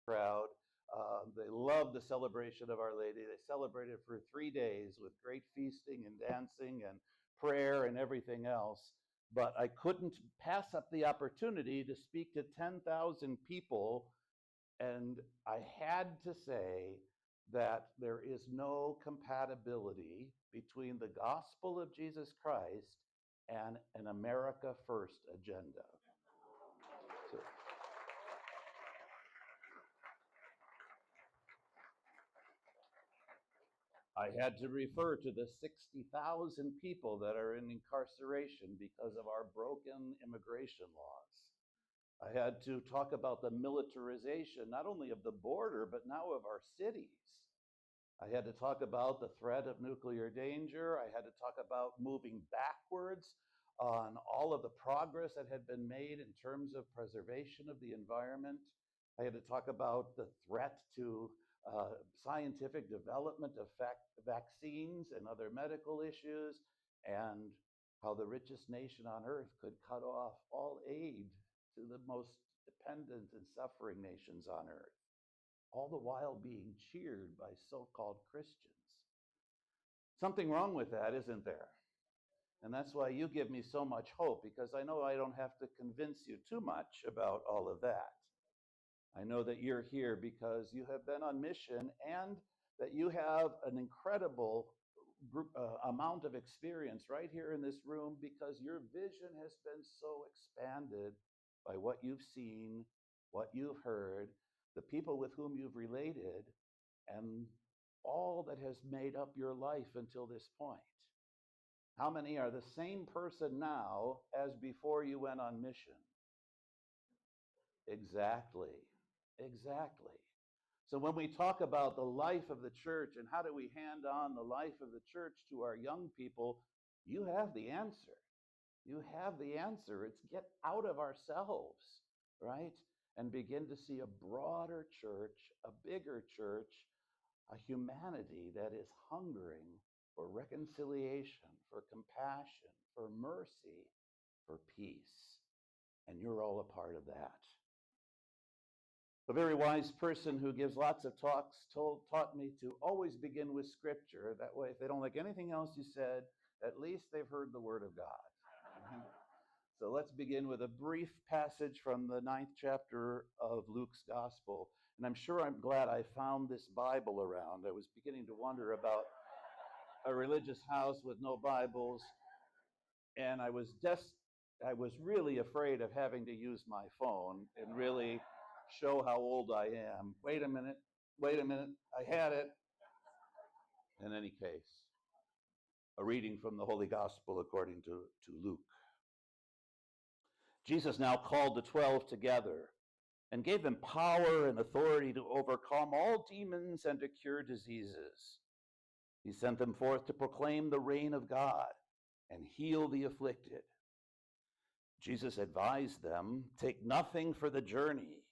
crowd. They loved the celebration of Our Lady. They celebrated for 3 days with great feasting and dancing and prayer and everything else. But I couldn't pass up the opportunity to speak to 10,000 people, and I had to say that there is no compatibility between the gospel of Jesus Christ and an America First agenda. So, I had to refer to the 60,000 people that are in incarceration because of our broken immigration laws. I had to talk about the militarization, not only of the border, but now of our cities. I had to talk about the threat of nuclear danger. I had to talk about moving backwards on all of the progress that had been made in terms of preservation of the environment. I had to talk about the threat to scientific development of vaccines and other medical issues, and how the richest nation on earth could cut off all aid to the most dependent and suffering nations on earth, all the while being cheered by so-called Christians. Something wrong with that, isn't there? And that's why you give me so much hope, because I know I don't have to convince you too much about all of that. I know that you're here because you have been on mission, and that you have an incredible amount of experience right here in this room, because your vision has been so expanded by what you've seen, what you've heard, the people with whom you've related, and all that has made up your life until this point. How many are the same person now as before you went on mission? Exactly. Exactly. So when we talk about the life of the church and how do we hand on the life of the church to our young people, you have the answer. You have the answer. It's get out of ourselves, right? And begin to see a broader church, a bigger church, a humanity that is hungering for reconciliation, for compassion, for mercy, for peace. And you're all a part of that. A very wise person who gives lots of talks taught me to always begin with Scripture. That way, if they don't like anything else you said, at least they've heard the Word of God. So let's begin with a brief passage from the 9th chapter of Luke's Gospel. And I'm glad I found this Bible around. I was beginning to wonder about a religious house with no Bibles, and I was really afraid of having to use my phone and really show how old I am. Wait a minute, I had it. In any case, a reading from the Holy Gospel according to Luke. Jesus now called the 12 together and gave them power and authority to overcome all demons and to cure diseases. He sent them forth to proclaim the reign of God and heal the afflicted. Jesus advised them, take nothing for the journey,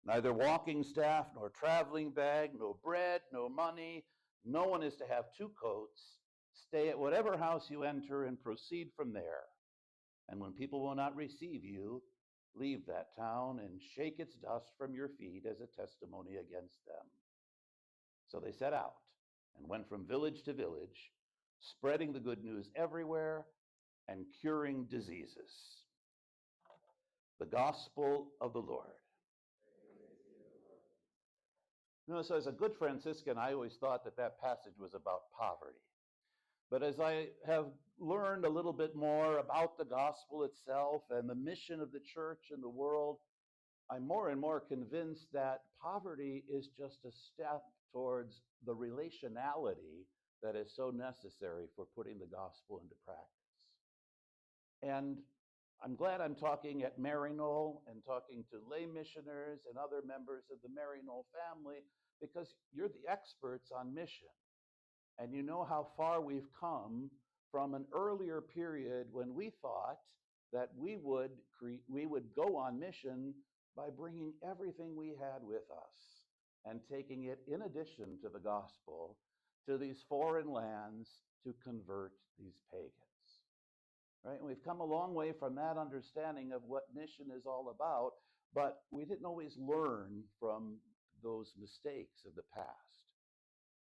neither walking staff, nor traveling bag, no bread, no money. No one is to have two coats. Stay at whatever house you enter and proceed from there. And when people will not receive you, leave that town and shake its dust from your feet as a testimony against them. So they set out and went from village to village, spreading the good news everywhere and curing diseases. The Gospel of the Lord. So as a good Franciscan, I always thought that passage was about poverty. But as I have learned a little bit more about the gospel itself and the mission of the church in the world, I'm more and more convinced that poverty is just a step towards the relationality that is so necessary for putting the gospel into practice. And I'm glad I'm talking at Maryknoll and talking to lay missioners and other members of the Maryknoll family, because you're the experts on mission. And you know how far we've come from an earlier period when we thought that we would go on mission by bringing everything we had with us and taking it in addition to the gospel to these foreign lands to convert these pagans. Right? And we've come a long way from that understanding of what mission is all about, but we didn't always learn from those mistakes of the past.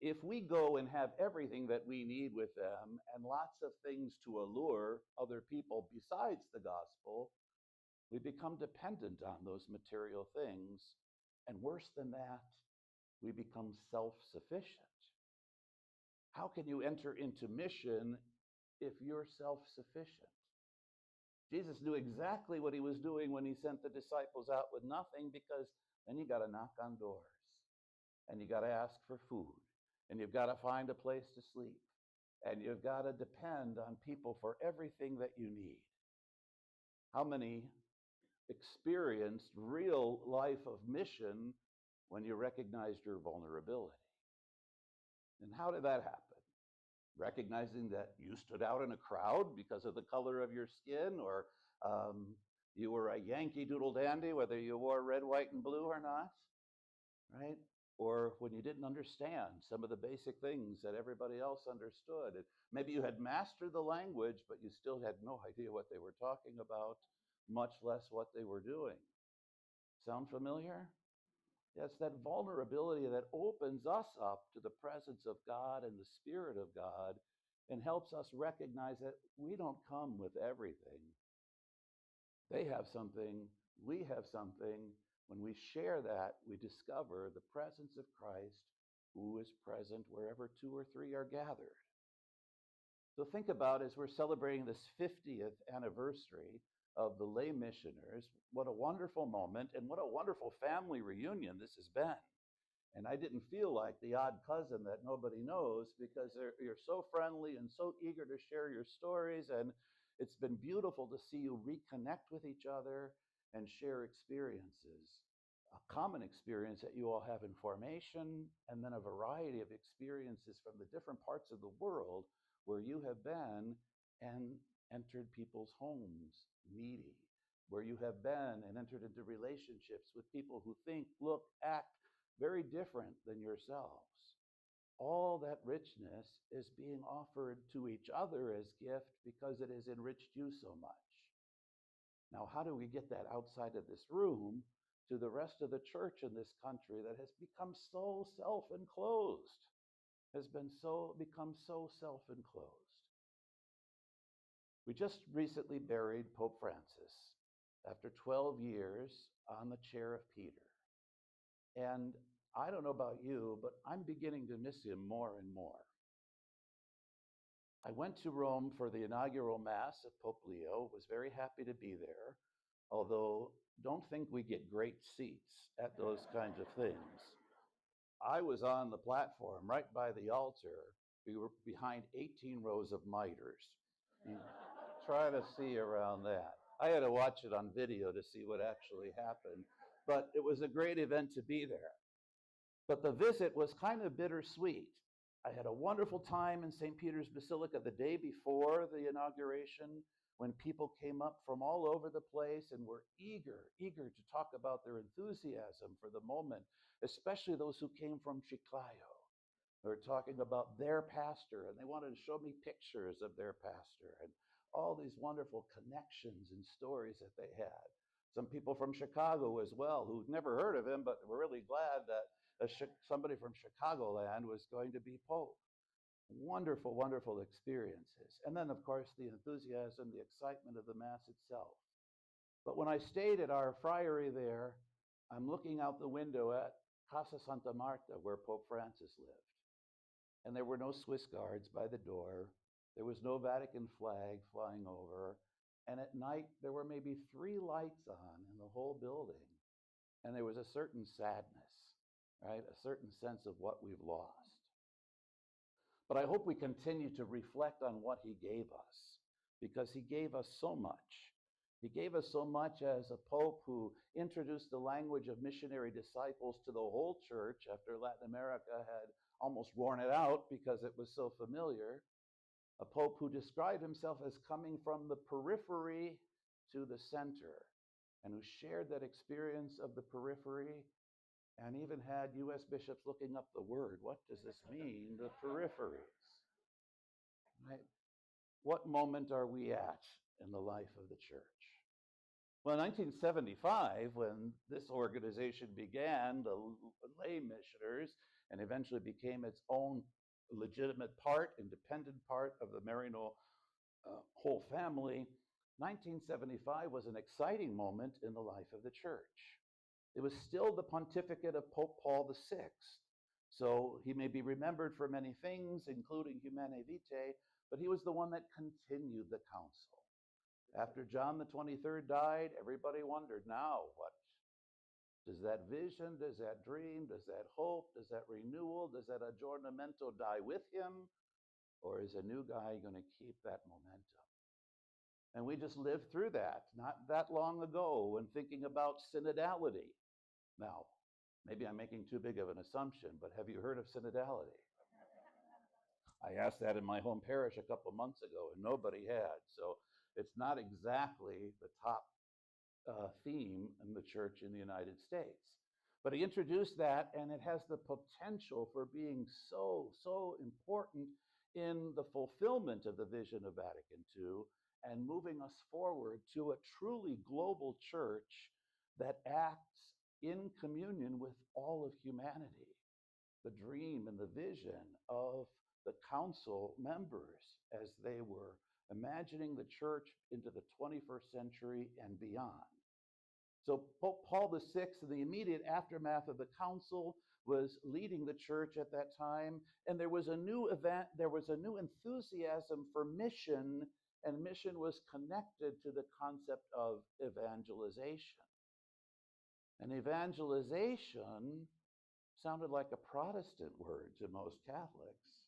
If we go and have everything that we need with them and lots of things to allure other people besides the gospel, we become dependent on those material things. And worse than that, we become self-sufficient. How can you enter into mission if you're self-sufficient? Jesus knew exactly what he was doing when he sent the disciples out with nothing, because then you got to knock on doors and you got to ask for food and you've got to find a place to sleep and you've got to depend on people for everything that you need. How many experienced real life of mission when you recognized your vulnerability? And how did that happen? Recognizing that you stood out in a crowd because of the color of your skin, or you were a Yankee Doodle Dandy, whether you wore red, white, and blue or not, right? Or when you didn't understand some of the basic things that everybody else understood. And maybe you had mastered the language, but you still had no idea what they were talking about, much less what they were doing. Sound familiar? Yes, that vulnerability that opens us up to the presence of God and the Spirit of God and helps us recognize that we don't come with everything. They have something, we have something. When we share that, we discover the presence of Christ, who is present wherever two or three are gathered. So think about, as we're celebrating this 50th anniversary of the Lay Missioners, what a wonderful moment and what a wonderful family reunion this has been. And I didn't feel like the odd cousin that nobody knows, because you're so friendly and so eager to share your stories. And it's been beautiful to see you reconnect with each other and share experiences. A common experience that you all have in formation, and then a variety of experiences from the different parts of the world where you have been and entered people's homes, meeting, where you have been and entered into relationships with people who think, look, act very different than yourselves. All that richness is being offered to each other as gift because it has enriched you so much. Now, how do we get that outside of this room to the rest of the church in this country that has become so self-enclosed, become so self-enclosed? We just recently buried Pope Francis after 12 years on the chair of Peter. And I don't know about you, but I'm beginning to miss him more and more. I went to Rome for the inaugural Mass of Pope Leo, was very happy to be there, although don't think we get great seats at those kinds of things. I was on the platform right by the altar. We were behind 18 rows of miters. Try to see around that. I had to watch it on video to see what actually happened, but it was a great event to be there. But the visit was kind of bittersweet. I had a wonderful time in St. Peter's Basilica the day before the inauguration, when people came up from all over the place and were eager to talk about their enthusiasm for the moment, especially those who came from Chicago. They were talking about their pastor, and they wanted to show me pictures of their pastor and all these wonderful connections and stories that they had. Some people from Chicago as well, who'd never heard of him, but were really glad that somebody from Chicagoland was going to be Pope. Wonderful, wonderful experiences. And then, of course, the enthusiasm, the excitement of the Mass itself. But when I stayed at our friary there, I'm looking out the window at Casa Santa Marta, where Pope Francis lived. And there were no Swiss guards by the door. There was no Vatican flag flying over. And at night, there were maybe 3 lights on in the whole building. And there was a certain sadness, right? A certain sense of what we've lost. But I hope we continue to reflect on what he gave us, because he gave us so much. He gave us so much as a pope who introduced the language of missionary disciples to the whole church after Latin America had almost worn it out because it was so familiar. A pope who described himself as coming from the periphery to the center, and who shared that experience of the periphery, and even had U.S. bishops looking up the word. What does this mean, the peripheries? Right? What moment are we at in the life of the church? Well, in 1975, when this organization began, the Lay Missioners, and eventually became its own legitimate part, independent part of the Maryknoll whole family, 1975 was an exciting moment in the life of the church. It was still the pontificate of Pope Paul VI. So he may be remembered for many things, including Humanae Vitae, but he was the one that continued the council. After John the 23rd died, everybody wondered, now what? Does that vision, does that dream, does that hope, does that renewal, does that aggiornamento die with him? Or is a new guy going to keep that momentum? And we just lived through that not that long ago when thinking about synodality. Now, maybe I'm making too big of an assumption, but have you heard of synodality? I asked that in my home parish a couple months ago, and nobody had. So it's not exactly the top theme in the church in the United States. But he introduced that, and it has the potential for being so important in the fulfillment of the vision of Vatican II and moving us forward to a truly global church that acts in communion with all of humanity. The dream and the vision of the council members as they were imagining the church into the 21st century and beyond. So Pope Paul VI, in the immediate aftermath of the council, was leading the church at that time, and there was a new enthusiasm for mission, and mission was connected to the concept of evangelization. And evangelization sounded like a Protestant word to most Catholics.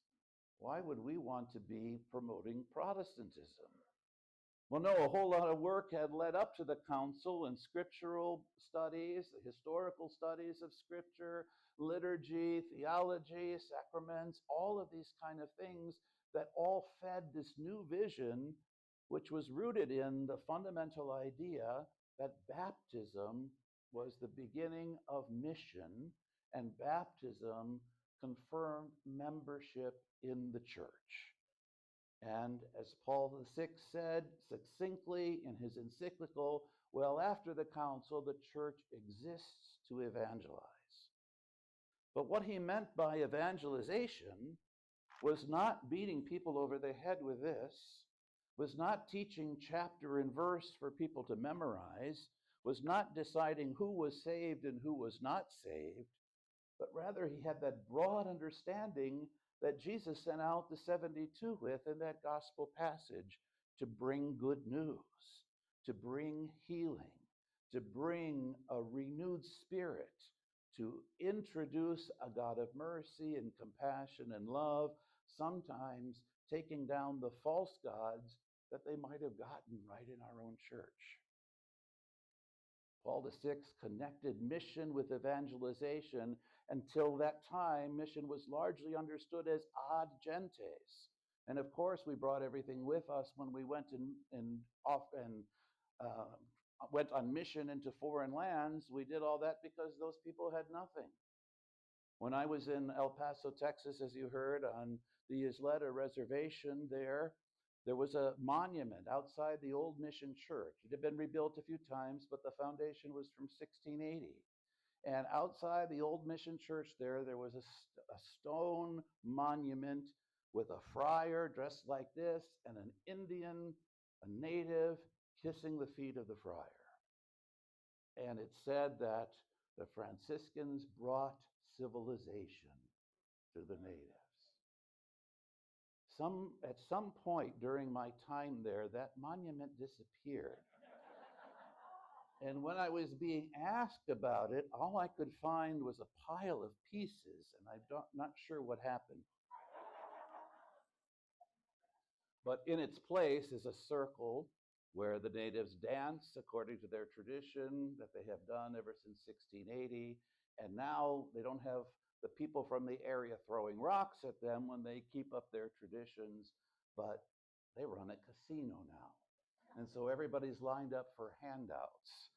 Why would we want to be promoting Protestantism? Well, no, a whole lot of work had led up to the council in scriptural studies, the historical studies of scripture, liturgy, theology, sacraments, all of these kind of things that all fed this new vision, which was rooted in the fundamental idea that baptism was the beginning of mission, and baptism confirmed membership in the church. And as Paul VI said succinctly in his encyclical, well, after the council, the church exists to evangelize. But what he meant by evangelization was not beating people over the head with this, was not teaching chapter and verse for people to memorize, was not deciding who was saved and who was not saved, but rather he had that broad understanding that Jesus sent out the 72 with in that gospel passage to bring good news, to bring healing, to bring a renewed spirit, to introduce a God of mercy and compassion and love, sometimes taking down the false gods that they might have gotten right in our own church. Paul VI connected mission with evangelization. Until that time, mission was largely understood as ad gentes. And of course, we brought everything with us when we went went on mission into foreign lands. We did all that because those people had nothing. When I was in El Paso, Texas, as you heard, on the Isleta reservation there was a monument outside the old mission church. It had been rebuilt a few times, but the foundation was from 1680. And outside the old mission church there was a stone monument with a friar dressed like this and an Indian, a native, kissing the feet of the friar. And it said that the Franciscans brought civilization to the natives. At some point during my time there, that monument disappeared. And when I was being asked about it, all I could find was a pile of pieces, and I'm not sure what happened. But in its place is a circle where the natives dance according to their tradition that they have done ever since 1680. And now they don't have the people from the area throwing rocks at them when they keep up their traditions, but they run a casino now. And so everybody's lined up for handouts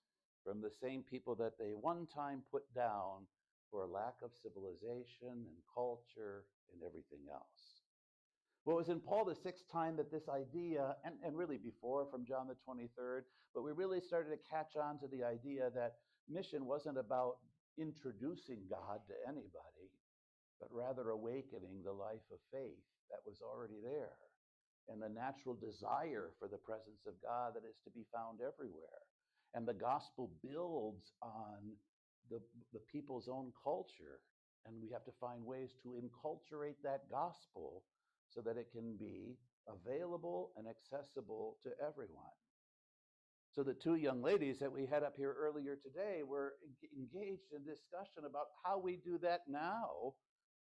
from the same people that they one time put down for a lack of civilization and culture and everything else. Well, it was in Paul VI's time that this idea, and really before from John the 23rd, but we really started to catch on to the idea that mission wasn't about introducing God to anybody, but rather awakening the life of faith that was already there and the natural desire for the presence of God that is to be found everywhere. And the gospel builds on the, the people's own culture, and we have to find ways to enculturate that gospel so that it can be available and accessible to everyone. So the two young ladies that we had up here earlier today were engaged in discussion about how we do that now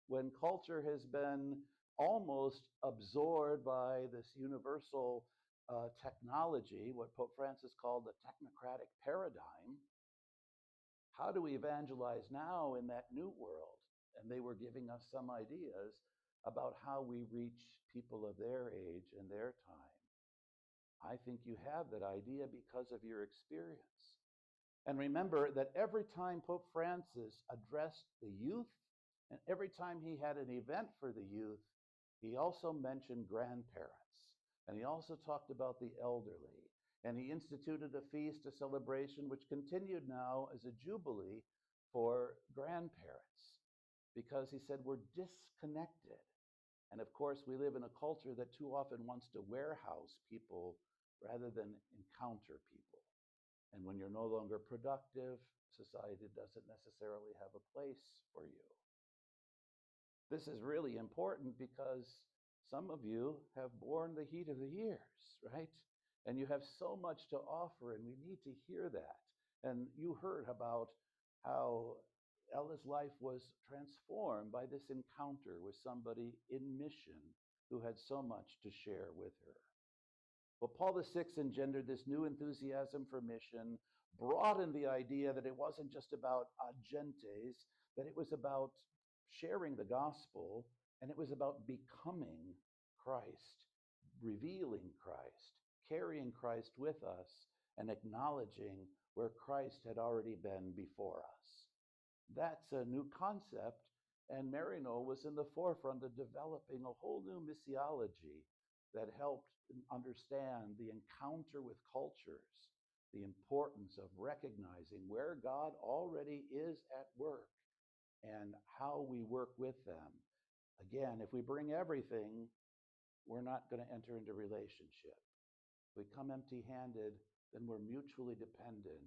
when culture has been almost absorbed by this universal technology, what Pope Francis called the technocratic paradigm. How do we evangelize now in that new world? And they were giving us some ideas about how we reach people of their age and their time. I think you have that idea because of your experience. And remember that every time Pope Francis addressed the youth, and every time he had an event for the youth, he also mentioned grandparents. And he also talked about the elderly. And he instituted a feast, a celebration, which continued now as a jubilee for grandparents. Because he said we're disconnected. And of course, we live in a culture that too often wants to warehouse people rather than encounter people. And when you're no longer productive, society doesn't necessarily have a place for you. This is really important because some of you have borne the heat of the years, right? And you have so much to offer, and we need to hear that. And you heard about how Ella's life was transformed by this encounter with somebody in mission who had so much to share with her. Well, Paul VI engendered this new enthusiasm for mission, broadened the idea that it wasn't just about agentes, that it was about sharing the gospel, and it was about becoming Christ, revealing Christ, carrying Christ with us, and acknowledging where Christ had already been before us. That's a new concept, and Maryknoll was in the forefront of developing a whole new missiology that helped understand the encounter with cultures, the importance of recognizing where God already is at work and how we work with them. Again, if we bring everything, we're not going to enter into relationship. If we come empty-handed, then we're mutually dependent.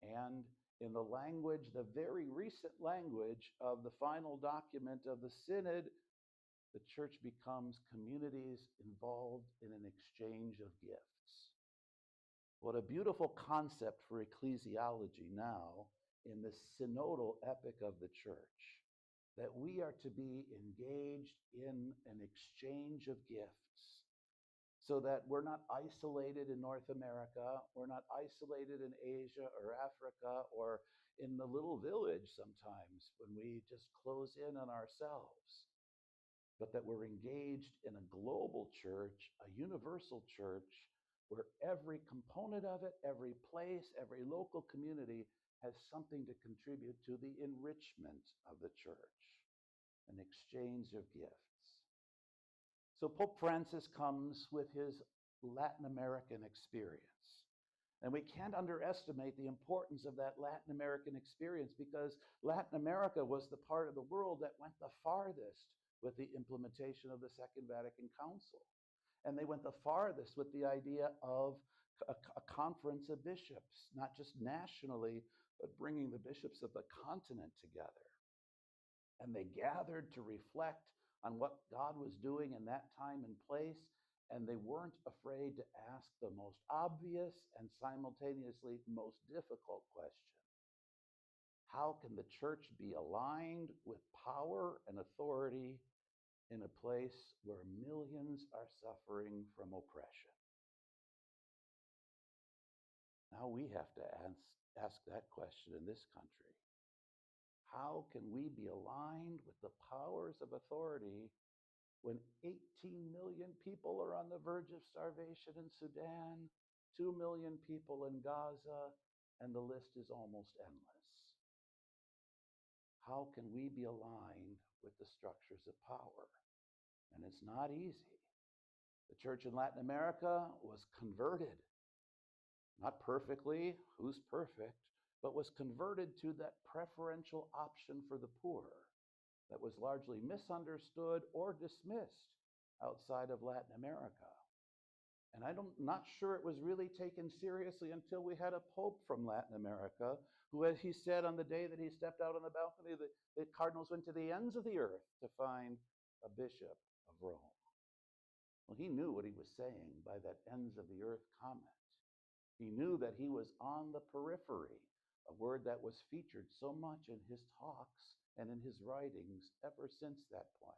And in the language, the very recent language of the final document of the Synod, the church becomes communities involved in an exchange of gifts. What a beautiful concept for ecclesiology now in the synodal epic of the church, that we are to be engaged in an exchange of gifts so that we're not isolated in North America, we're not isolated in Asia or Africa or in the little village sometimes when we just close in on ourselves, but that we're engaged in a global church, a universal church, where every component of it, every place, every local community has something to contribute to the enrichment of the church, an exchange of gifts. So Pope Francis comes with his Latin American experience. And we can't underestimate the importance of that Latin American experience because Latin America was the part of the world that went the farthest with the implementation of the Second Vatican Council. And they went the farthest with the idea of a conference of bishops, not just nationally, but bringing the bishops of the continent together. And they gathered to reflect on what God was doing in that time and place, and they weren't afraid to ask the most obvious and simultaneously most difficult question. How can the church be aligned with power and authority in a place where millions are suffering from oppression? Now we have to ask that question in this country. How can we be aligned with the powers of authority when 18 million people are on the verge of starvation in Sudan, 2 million people in Gaza, and the list is almost endless? How can we be aligned with the structures of power? and it's not easy. The church in Latin America was converted, not perfectly, who's perfect, but was converted to that preferential option for the poor that was largely misunderstood or dismissed outside of Latin America. And I'm not sure it was really taken seriously until we had a pope from Latin America who, as he said on the day that he stepped out on the balcony, that cardinals went to the ends of the earth to find a bishop of Rome. Well, he knew what he was saying by that ends of the earth comment. He knew that he was on the periphery, a word that was featured so much in his talks and in his writings ever since that point.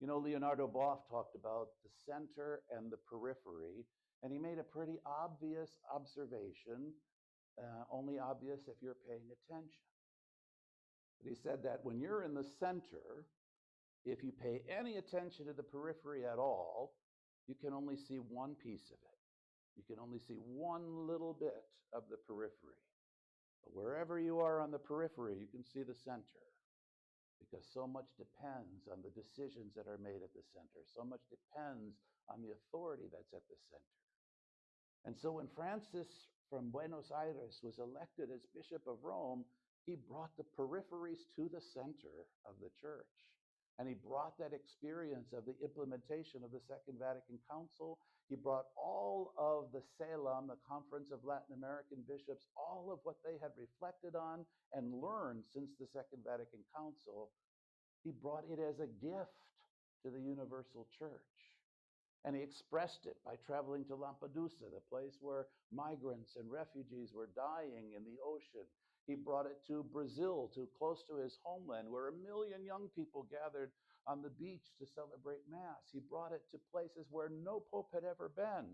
You know, Leonardo Boff talked about the center and the periphery, and he made a pretty obvious observation, only obvious if you're paying attention. But he said that when you're in the center, if you pay any attention to the periphery at all, you can only see one piece of it. You can only see one little bit of the periphery. But wherever you are on the periphery, you can see the center, because so much depends on the decisions that are made at the center. So much depends on the authority that's at the center. And so when Francis from Buenos Aires was elected as Bishop of Rome, he brought the peripheries to the center of the church. And he brought that experience of the implementation of the Second Vatican Council. He brought all of the CELAM, the Conference of Latin American Bishops, all of what they had reflected on and learned since the Second Vatican Council. He brought it as a gift to the universal church. And he expressed it by traveling to Lampedusa, the place where migrants and refugees were dying in the ocean. He brought it to Brazil, too close to his homeland, where 1 million young people gathered on the beach to celebrate Mass. He brought it to places where no pope had ever been.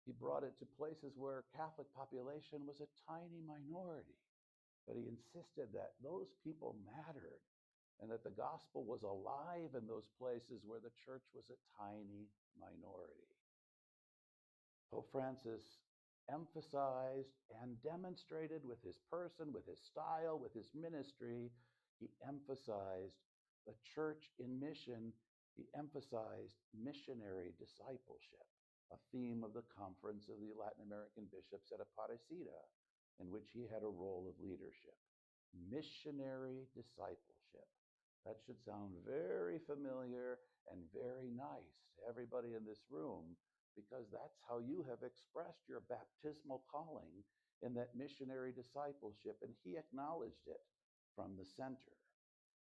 He brought it to places where Catholic population was a tiny minority. But he insisted that those people mattered and that the gospel was alive in those places where the church was a tiny minority. Pope Francis emphasized and demonstrated with his person, with his style, with his ministry, he emphasized the church in mission. He emphasized missionary discipleship, a theme of the Conference of the Latin American Bishops at Aparecida, in which he had a role of leadership. Missionary discipleship. That should sound very familiar and very nice to everybody in this room, because that's how you have expressed your baptismal calling in that missionary discipleship, and he acknowledged it from the center.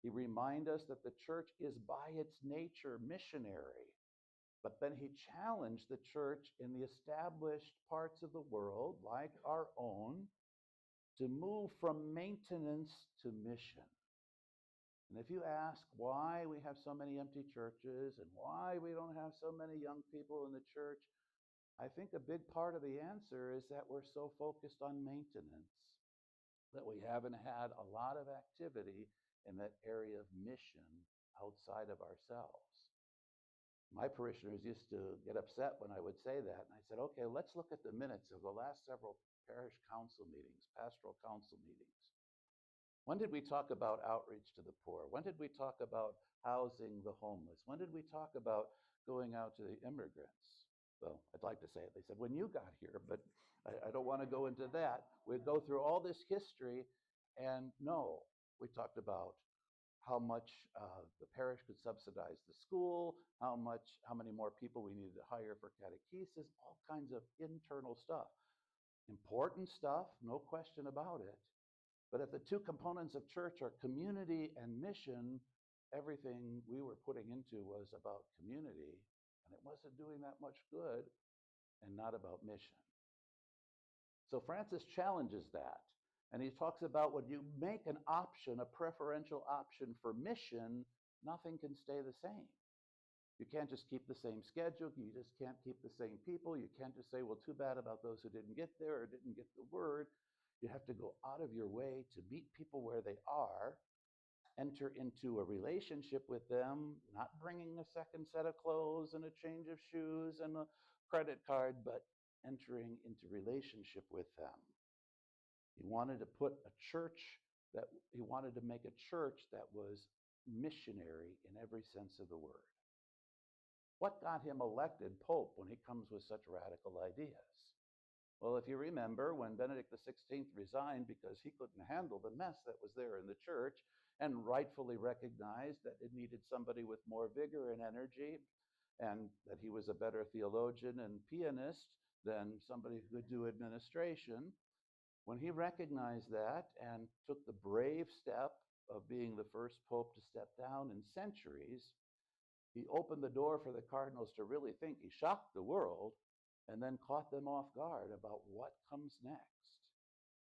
He reminded us that the church is by its nature missionary, but then he challenged the church in the established parts of the world, like our own, to move from maintenance to mission. And if you ask why we have so many empty churches and why we don't have so many young people in the church, I think a big part of the answer is that we're so focused on maintenance that we haven't had a lot of activity in that area of mission outside of ourselves. My parishioners used to get upset when I would say that, and I said, okay, let's look at the minutes of the last several parish council meetings, pastoral council meetings. When did we talk about outreach to the poor? When did we talk about housing the homeless? When did we talk about going out to the immigrants? Well, I'd like to say it. They said, when you got here, but I don't want to go into that. We'd go through all this history, and no, we talked about how much the parish could subsidize the school, how many more people we needed to hire for catechesis, all kinds of internal stuff. Important stuff, no question about it. But if the two components of church are community and mission, everything we were putting into was about community, and it wasn't doing that much good and not about mission. So Francis challenges that, and he talks about when you make an option, a preferential option for mission, nothing can stay the same. You can't just keep the same schedule. You just can't keep the same people. You can't just say, well, too bad about those who didn't get there or didn't get the word. You have to go out of your way to meet people where they are, enter into a relationship with them, not bringing a second set of clothes and a change of shoes and a credit card, but entering into relationship with them. He wanted to make a church that was missionary in every sense of the word. What got him elected Pope when he comes with such radical ideas? Well, if you remember, when Benedict XVI resigned because he couldn't handle the mess that was there in the church and rightfully recognized that it needed somebody with more vigor and energy, and that he was a better theologian and pianist than somebody who could do administration, when he recognized that and took the brave step of being the first pope to step down in centuries, he opened the door for the cardinals to really think. He shocked the world and then caught them off guard about what comes next.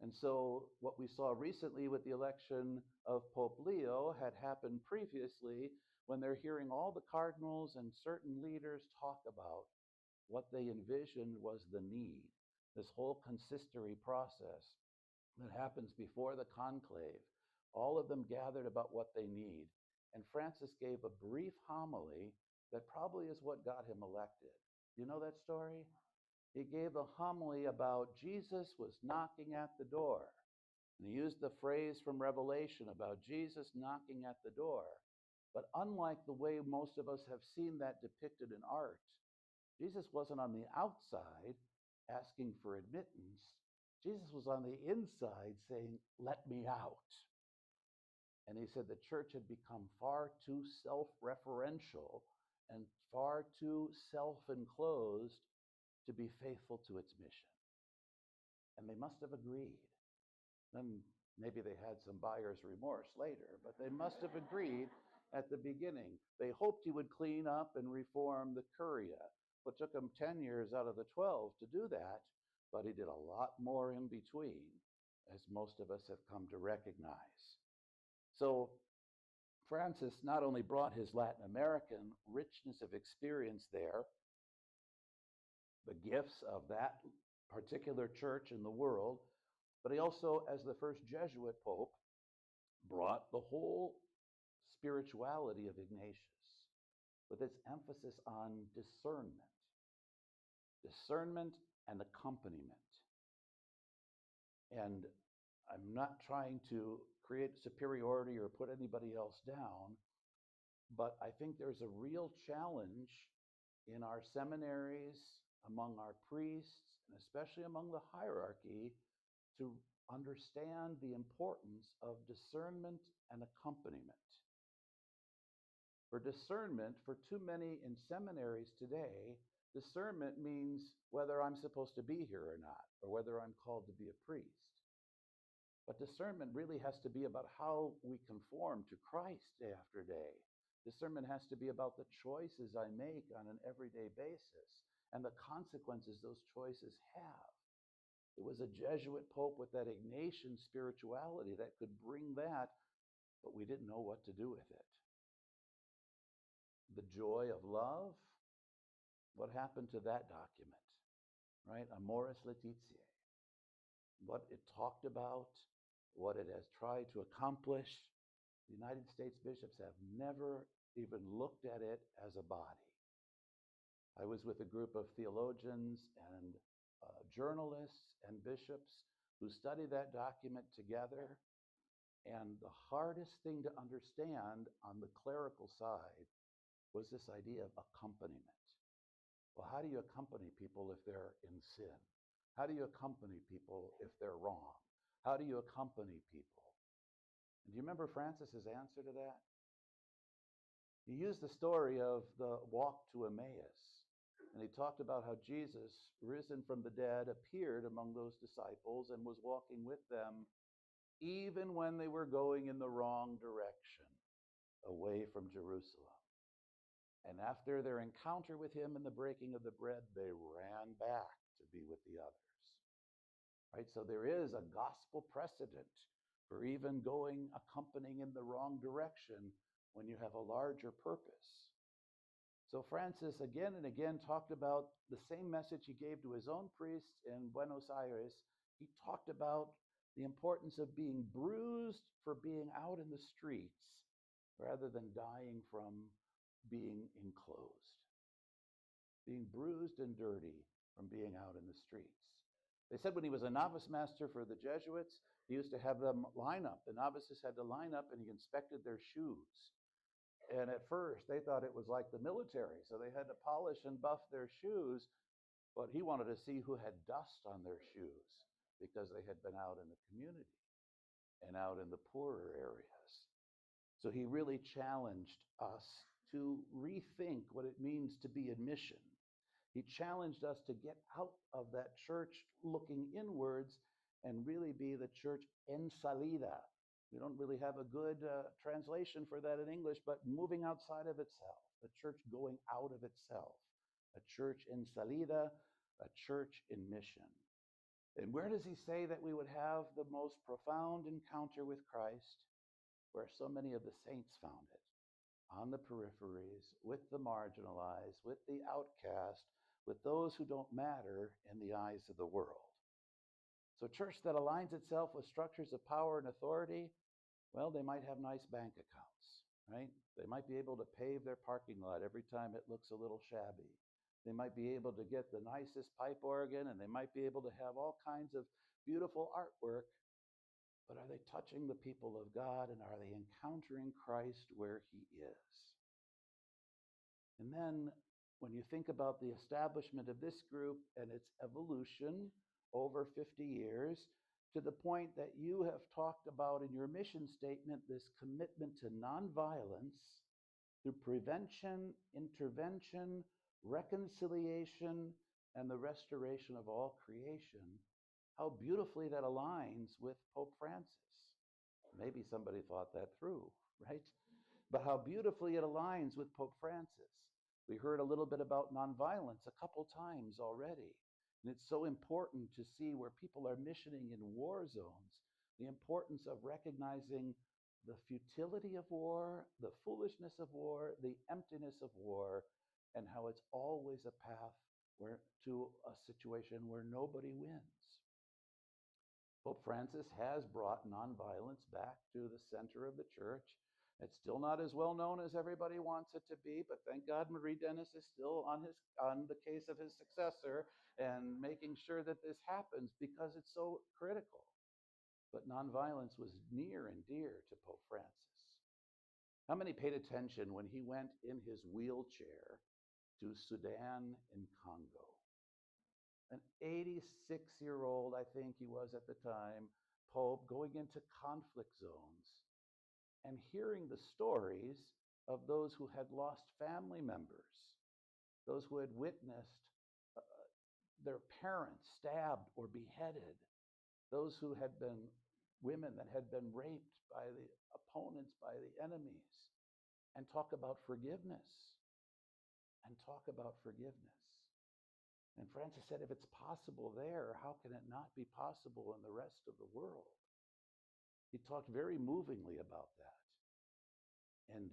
And so what we saw recently with the election of Pope Leo had happened previously when they're hearing all the cardinals and certain leaders talk about what they envisioned was the need, this whole consistory process that happens before the conclave. All of them gathered about what they need. And Francis gave a brief homily that probably is what got him elected. You know that story? He gave a homily about Jesus was knocking at the door. And he used the phrase from Revelation about Jesus knocking at the door. But unlike the way most of us have seen that depicted in art, Jesus wasn't on the outside asking for admittance. Jesus was on the inside saying, "Let me out." And he said the church had become far too self-referential and far too self-enclosed to be faithful to its mission. And they must have agreed. Then maybe they had some buyer's remorse later, but they must have agreed at the beginning. They hoped he would clean up and reform the Curia. It took him 10 years out of the 12 to do that, but he did a lot more in between, as most of us have come to recognize. So Francis not only brought his Latin American richness of experience there, the gifts of that particular church in the world, but he also, as the first Jesuit pope, brought the whole spirituality of Ignatius with its emphasis on discernment and accompaniment. And I'm not trying to create superiority or put anybody else down, but I think there's a real challenge in our seminaries, among our priests, and especially among the hierarchy, to understand the importance of discernment and accompaniment. For discernment, for too many in seminaries today, discernment means whether I'm supposed to be here or not, or whether I'm called to be a priest. But discernment really has to be about how we conform to Christ day after day. Discernment has to be about the choices I make on an everyday basis and the consequences those choices have. It was a Jesuit pope with that Ignatian spirituality that could bring that, but we didn't know what to do with it. The joy of love, what happened to that document, right? Amoris Laetitia. What it talked about, what it has tried to accomplish. The United States bishops have never even looked at it as a body. I was with a group of theologians and journalists and bishops who studied that document together. And the hardest thing to understand on the clerical side was this idea of accompaniment. Well, how do you accompany people if they're in sin? How do you accompany people if they're wrong? How do you accompany people? And do you remember Francis's answer to that? He used the story of the walk to Emmaus. And he talked about how Jesus, risen from the dead, appeared among those disciples and was walking with them even when they were going in the wrong direction, away from Jerusalem. And after their encounter with him in the breaking of the bread, they ran back to be with the others. Right? So there is a gospel precedent for even accompanying in the wrong direction when you have a larger purpose. So Francis again and again talked about the same message he gave to his own priests in Buenos Aires. He talked about the importance of being bruised for being out in the streets rather than dying from being enclosed. Being bruised and dirty from being out in the streets. They said when he was a novice master for the Jesuits, He used to have them line up. The novices had to line up, and he inspected their shoes. And at first, they thought it was like the military, so they had to polish and buff their shoes. But he wanted to see who had dust on their shoes because they had been out in the community and out in the poorer areas. So he really challenged us to rethink what it means to be in mission. He challenged us to get out of that church looking inwards and really be the church en salida. We don't really have a good translation for that in English, but moving outside of itself, the church going out of itself, a church en salida, a church in mission. And where does he say that we would have the most profound encounter with Christ? Where so many of the saints found it, on the peripheries, with the marginalized, with the outcast, with those who don't matter in the eyes of the world. So a church that aligns itself with structures of power and authority, well, they might have nice bank accounts, right? They might be able to pave their parking lot every time it looks a little shabby. They might be able to get the nicest pipe organ, and they might be able to have all kinds of beautiful artwork. But are they touching the people of God, and are they encountering Christ where he is? And then when you think about the establishment of this group and its evolution over 50 years, to the point that you have talked about in your mission statement, this commitment to nonviolence through prevention, intervention, reconciliation, and the restoration of all creation, how beautifully that aligns with Pope Francis. Maybe somebody thought that through, right? But how beautifully it aligns with Pope Francis. We heard a little bit about nonviolence a couple times already. And it's so important to see where people are missioning in war zones, the importance of recognizing the futility of war, the foolishness of war, the emptiness of war, and how it's always a path to a situation where nobody wins. Pope Francis has brought nonviolence back to the center of the church. It's still not as well known as everybody wants it to be, but thank God Marie Dennis is still on the case of his successor and making sure that this happens because it's so critical. But nonviolence was near and dear to Pope Francis. How many paid attention when he went in his wheelchair to Sudan and Congo? An 86-year-old, I think he was at the time, Pope, going into conflict zones and hearing the stories of those who had lost family members, those who had witnessed their parents stabbed or beheaded, those who had been women that had been raped by the opponents, by the enemies, and talk about forgiveness, and talk about forgiveness. And Francis said, if it's possible there, how can it not be possible in the rest of the world? He talked very movingly about that. And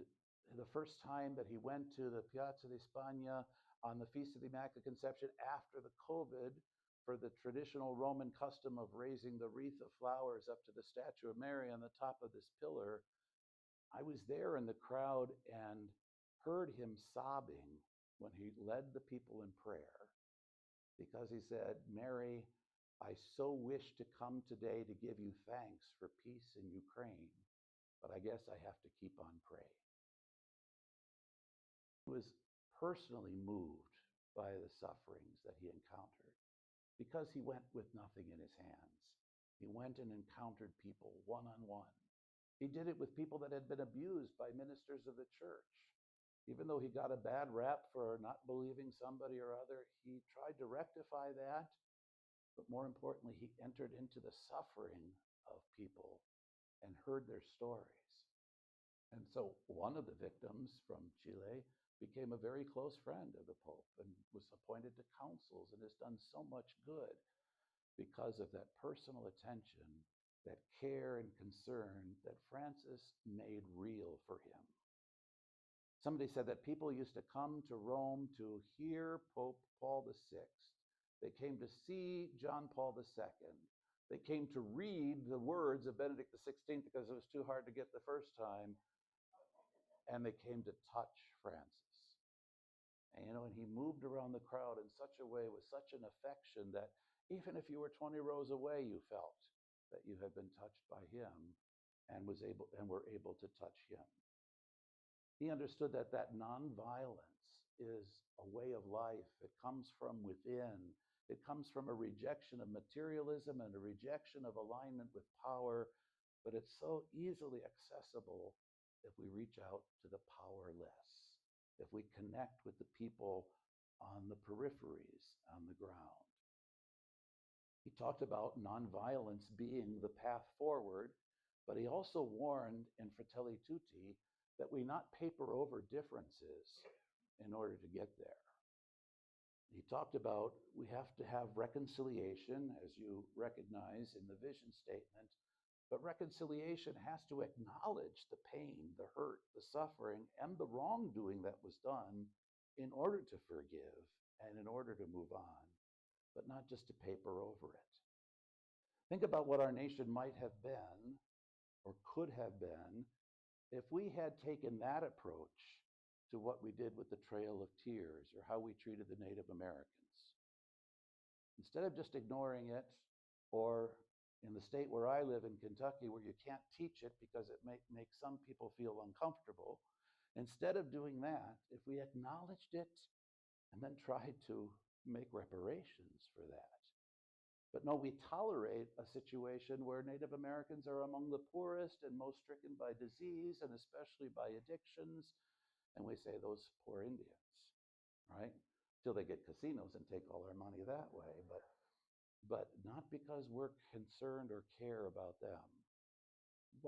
the first time that he went to the Piazza di Spagna on the Feast of the Immaculate Conception after the COVID, for the traditional Roman custom of raising the wreath of flowers up to the statue of Mary on the top of this pillar, I was there in the crowd and heard him sobbing when he led the people in prayer, because he said, Mary, I so wish to come today to give you thanks for peace in Ukraine, but I guess I have to keep on praying. He was personally moved by the sufferings that he encountered because he went with nothing in his hands. He went and encountered people one-on-one. He did it with people that had been abused by ministers of the church. Even though he got a bad rap for not believing somebody or other, he tried to rectify that. But more importantly, he entered into the suffering of people and heard their stories. And so one of the victims from Chile became a very close friend of the Pope and was appointed to councils and has done so much good because of that personal attention, that care and concern that Francis made real for him. Somebody said that people used to come to Rome to hear Pope Paul VI. They came to see John Paul II. They came to read the words of Benedict XVI because it was too hard to get the first time. And they came to touch Francis. And he moved around the crowd in such a way with such an affection that even if you were 20 rows away, you felt that you had been touched by him and were able to touch him. He understood that nonviolence is a way of life. It comes from within. It comes from a rejection of materialism and a rejection of alignment with power, but it's so easily accessible if we reach out to the powerless, if we connect with the people on the peripheries, on the ground. He talked about nonviolence being the path forward, but he also warned in Fratelli Tutti that we not paper over differences in order to get there. He talked about we have to have reconciliation, as you recognize in the vision statement, but reconciliation has to acknowledge the pain, the hurt, the suffering, and the wrongdoing that was done in order to forgive and in order to move on, but not just to paper over it. Think about what our nation might have been or could have been if we had taken that approach to what we did with the Trail of Tears or how we treated the Native Americans. Instead of just ignoring it, or in the state where I live in Kentucky, where you can't teach it because it makes some people feel uncomfortable, instead of doing that, if we acknowledged it and then tried to make reparations for that. But no, we tolerate a situation where Native Americans are among the poorest and most stricken by disease and especially by addictions. And we say those poor Indians, right? Till they get casinos and take all our money that way. But not because we're concerned or care about them.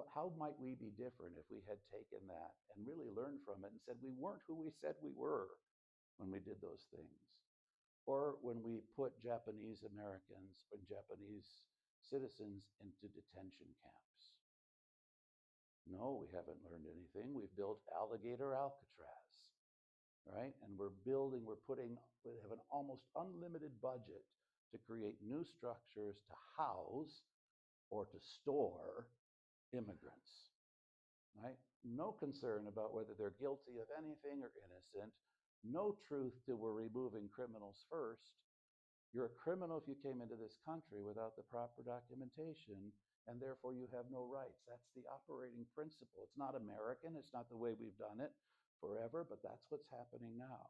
How might we be different if we had taken that and really learned from it and said we weren't who we said we were when we did those things? Or when we put Japanese Americans or Japanese citizens into detention camps. No, we haven't learned anything. We've built alligator Alcatraz, right? And we have an almost unlimited budget to create new structures to house or to store immigrants, right? No concern about whether they're guilty of anything or innocent. No truth to we're removing criminals first. You're a criminal if you came into this country without the proper documentation, and therefore you have no rights. That's the operating principle. It's not American. It's not the way we've done it forever, but that's what's happening now.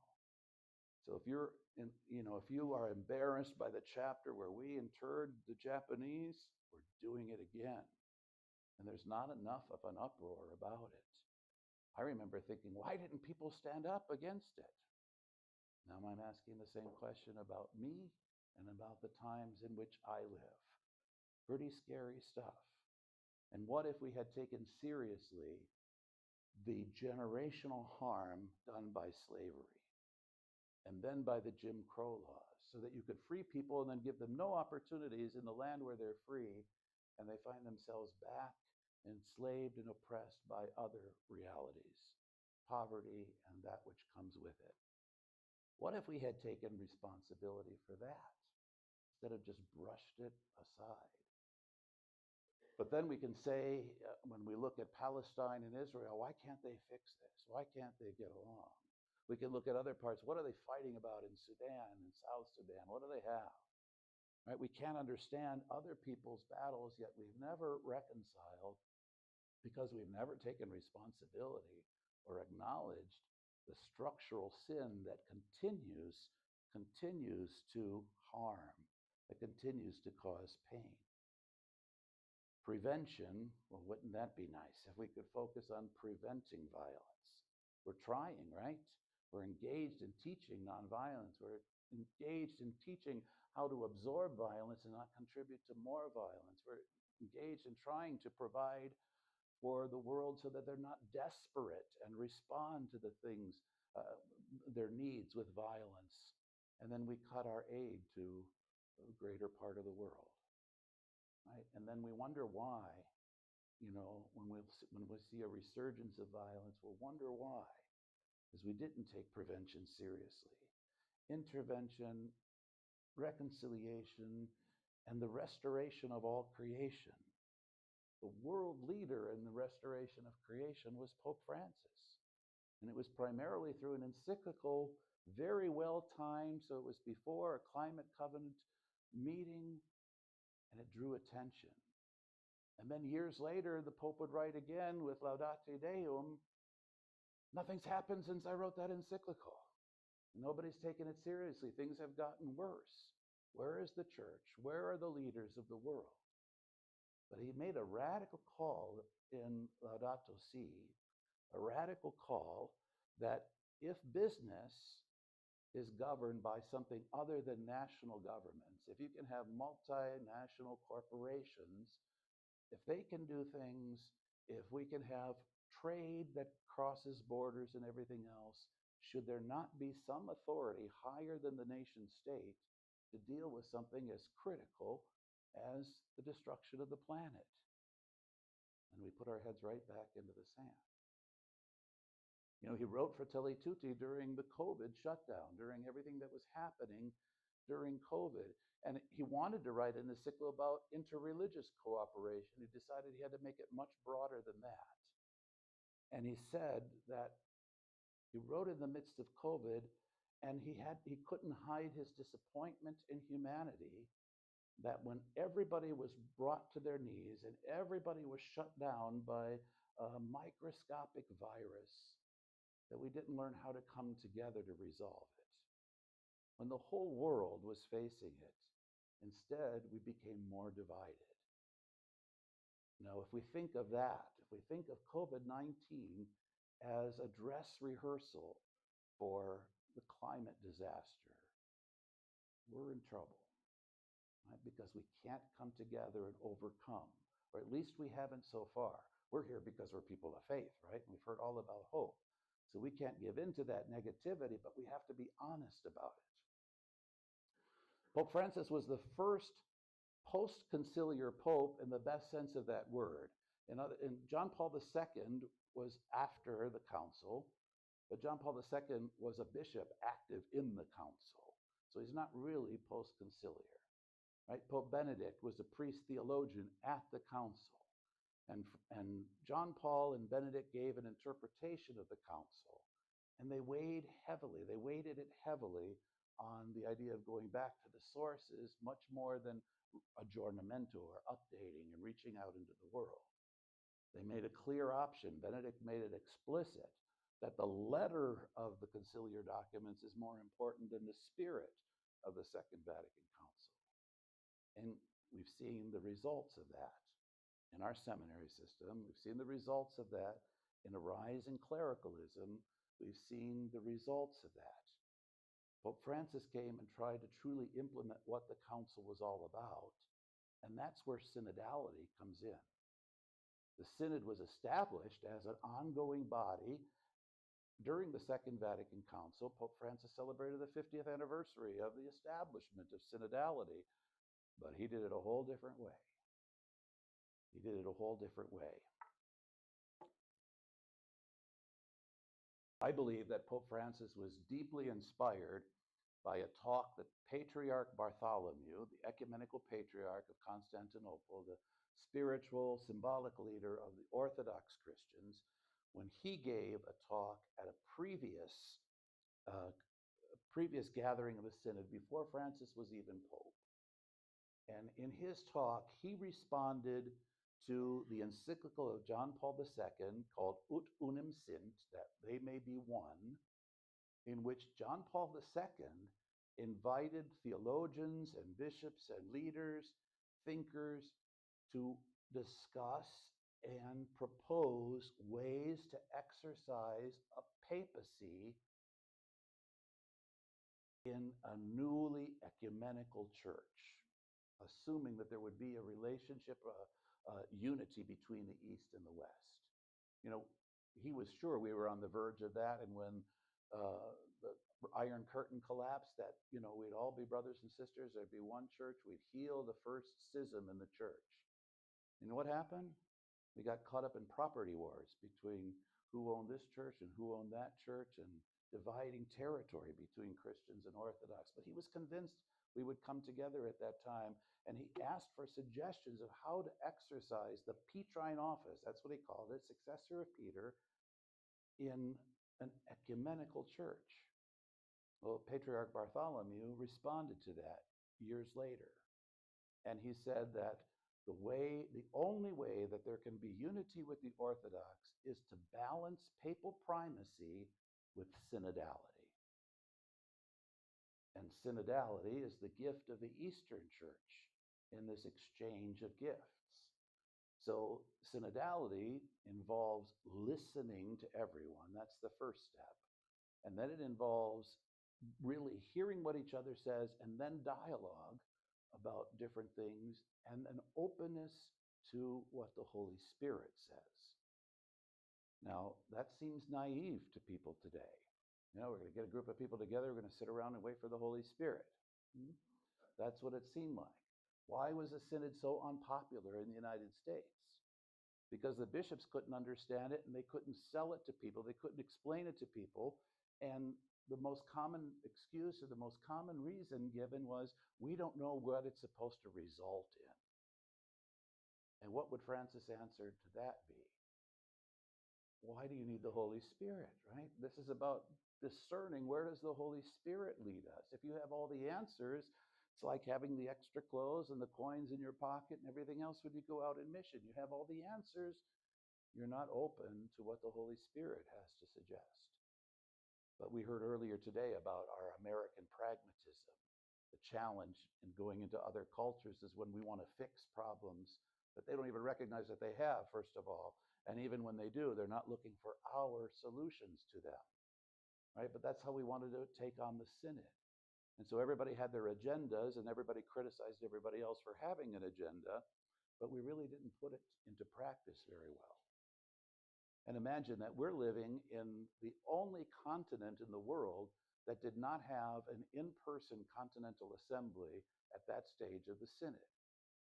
So if you are embarrassed by the chapter where we interred the Japanese, we're doing it again. And there's not enough of an uproar about it. I remember thinking, why didn't people stand up against it? Now I'm asking the same question about me and about the times in which I live. Pretty scary stuff. And what if we had taken seriously the generational harm done by slavery and then by the Jim Crow laws, so that you could free people and then give them no opportunities in the land where they're free, and they find themselves back enslaved and oppressed by other realities, poverty and that which comes with it. What if we had taken responsibility for that instead of just brushed it aside? But then we can say, when we look at Palestine and Israel, why can't they fix this? Why can't they get along? We can look at other parts. What are they fighting about in Sudan and South Sudan? What do they have? Right? We can't understand other people's battles, yet we've never reconciled because we've never taken responsibility or acknowledged the structural sin that continues to harm, that continues to cause pain. Prevention, well, wouldn't that be nice if we could focus on preventing violence? We're trying, right? We're engaged in teaching nonviolence. We're engaged in teaching how to absorb violence and not contribute to more violence. We're engaged in trying to provide for the world so that they're not desperate and respond to the things, their needs with violence. And then we cut our aid to a greater part of the world. Right? And then we wonder why, when we see a resurgence of violence, we'll wonder why, because we didn't take prevention seriously. Intervention, reconciliation, and the restoration of all creation. The world leader in the restoration of creation was Pope Francis. And it was primarily through an encyclical, very well timed, so it was before a climate covenant meeting, and it drew attention. And then years later, the Pope would write again with Laudate Deum, nothing's happened since I wrote that encyclical. Nobody's taken it seriously. Things have gotten worse. Where is the church? Where are the leaders of the world? But he made a radical call in Laudato Si, a radical call that if business is governed by something other than national governments, if you can have multinational corporations, if they can do things, if we can have trade that crosses borders and everything else, should there not be some authority higher than the nation state to deal with something as critical as the destruction of the planet? And we put our heads right back into the sand. You know, he wrote Fratelli Tutti during the COVID shutdown, during everything that was happening during COVID. And he wanted to write an encyclical about interreligious cooperation. He decided he had to make it much broader than that. And he said that he wrote in the midst of COVID, and he couldn't hide his disappointment in humanity that when everybody was brought to their knees and everybody was shut down by a microscopic virus, that we didn't learn how to come together to resolve it. When the whole world was facing it, instead we became more divided. Now, if we think of that, if we think of COVID-19 as a dress rehearsal for the climate disaster, we're in trouble, right? Because we can't come together and overcome, or at least we haven't so far. We're here because we're people of faith, right? We've heard all about hope. So we can't give in to that negativity, but we have to be honest about it. Pope Francis was the first post-conciliar pope in the best sense of that word. And John Paul II was after the council, but John Paul II was a bishop active in the council. So he's not really post-conciliar, right? Pope Benedict was a priest theologian at the council. And John Paul and Benedict gave an interpretation of the council, and they weighted it heavily on the idea of going back to the sources, much more than aggiornamento or updating and reaching out into the world. They made a clear option. Benedict made it explicit that the letter of the conciliar documents is more important than the spirit of the Second Vatican Council. And we've seen the results of that in our seminary system. We've seen the results of that in a rise in clericalism. We've seen the results of that. Pope Francis came and tried to truly implement what the council was all about, and that's where synodality comes in. The synod was established as an ongoing body. During the Second Vatican Council, Pope Francis celebrated the 50th anniversary of the establishment of synodality, but he did it a whole different way. He did it a whole different way. I believe that Pope Francis was deeply inspired by a talk that Patriarch Bartholomew, the ecumenical patriarch of Constantinople, the spiritual, symbolic leader of the Orthodox Christians, when he gave a talk at a previous gathering of the Synod before Francis was even Pope. And in his talk, he responded to the encyclical of John Paul II called Ut Unum Sint, that they may be one, in which John Paul II invited theologians and bishops and leaders, thinkers, to discuss and propose ways to exercise a papacy in a newly ecumenical church, assuming that there would be a relationship, unity between the East and the West. You know, he was sure we were on the verge of that, and when the Iron Curtain collapsed, that, you know, we'd all be brothers and sisters, there'd be one church, we'd heal the first schism in the church. You know what happened? We got caught up in property wars between who owned this church and who owned that church, and dividing territory between Christians and Orthodox. But he was convinced we would come together at that time, and he asked for suggestions of how to exercise the Petrine office, that's what he called it, successor of Peter, in an ecumenical church. Well, Patriarch Bartholomew responded to that years later, and he said that the only way that there can be unity with the Orthodox is to balance papal primacy with synodality. And synodality is the gift of the Eastern Church in this exchange of gifts. So synodality involves listening to everyone. That's the first step. And then it involves really hearing what each other says and then dialogue about different things and an openness to what the Holy Spirit says. Now, that seems naive to people today. We're going to get a group of people together, we're going to sit around and wait for the Holy Spirit. That's what it seemed like. Why was a synod so unpopular in the United States? Because the bishops couldn't understand it and they couldn't sell it to people, they couldn't explain it to people, and the most common excuse or the most common reason given was, we don't know what it's supposed to result in. And what would Francis' answer to that be? Why do you need the Holy Spirit, right? This is about discerning, where does the Holy Spirit lead us? If you have all the answers, it's like having the extra clothes and the coins in your pocket and everything else when you go out in mission. You have all the answers, you're not open to what the Holy Spirit has to suggest. But we heard earlier today about our American pragmatism. The challenge in going into other cultures is when we want to fix problems that they don't even recognize that they have, first of all. And even when they do, they're not looking for our solutions to them, right? But that's how we wanted to take on the synod. And so everybody had their agendas and everybody criticized everybody else for having an agenda, but we really didn't put it into practice very well. And imagine that we're living in the only continent in the world that did not have an in-person continental assembly at that stage of the synod.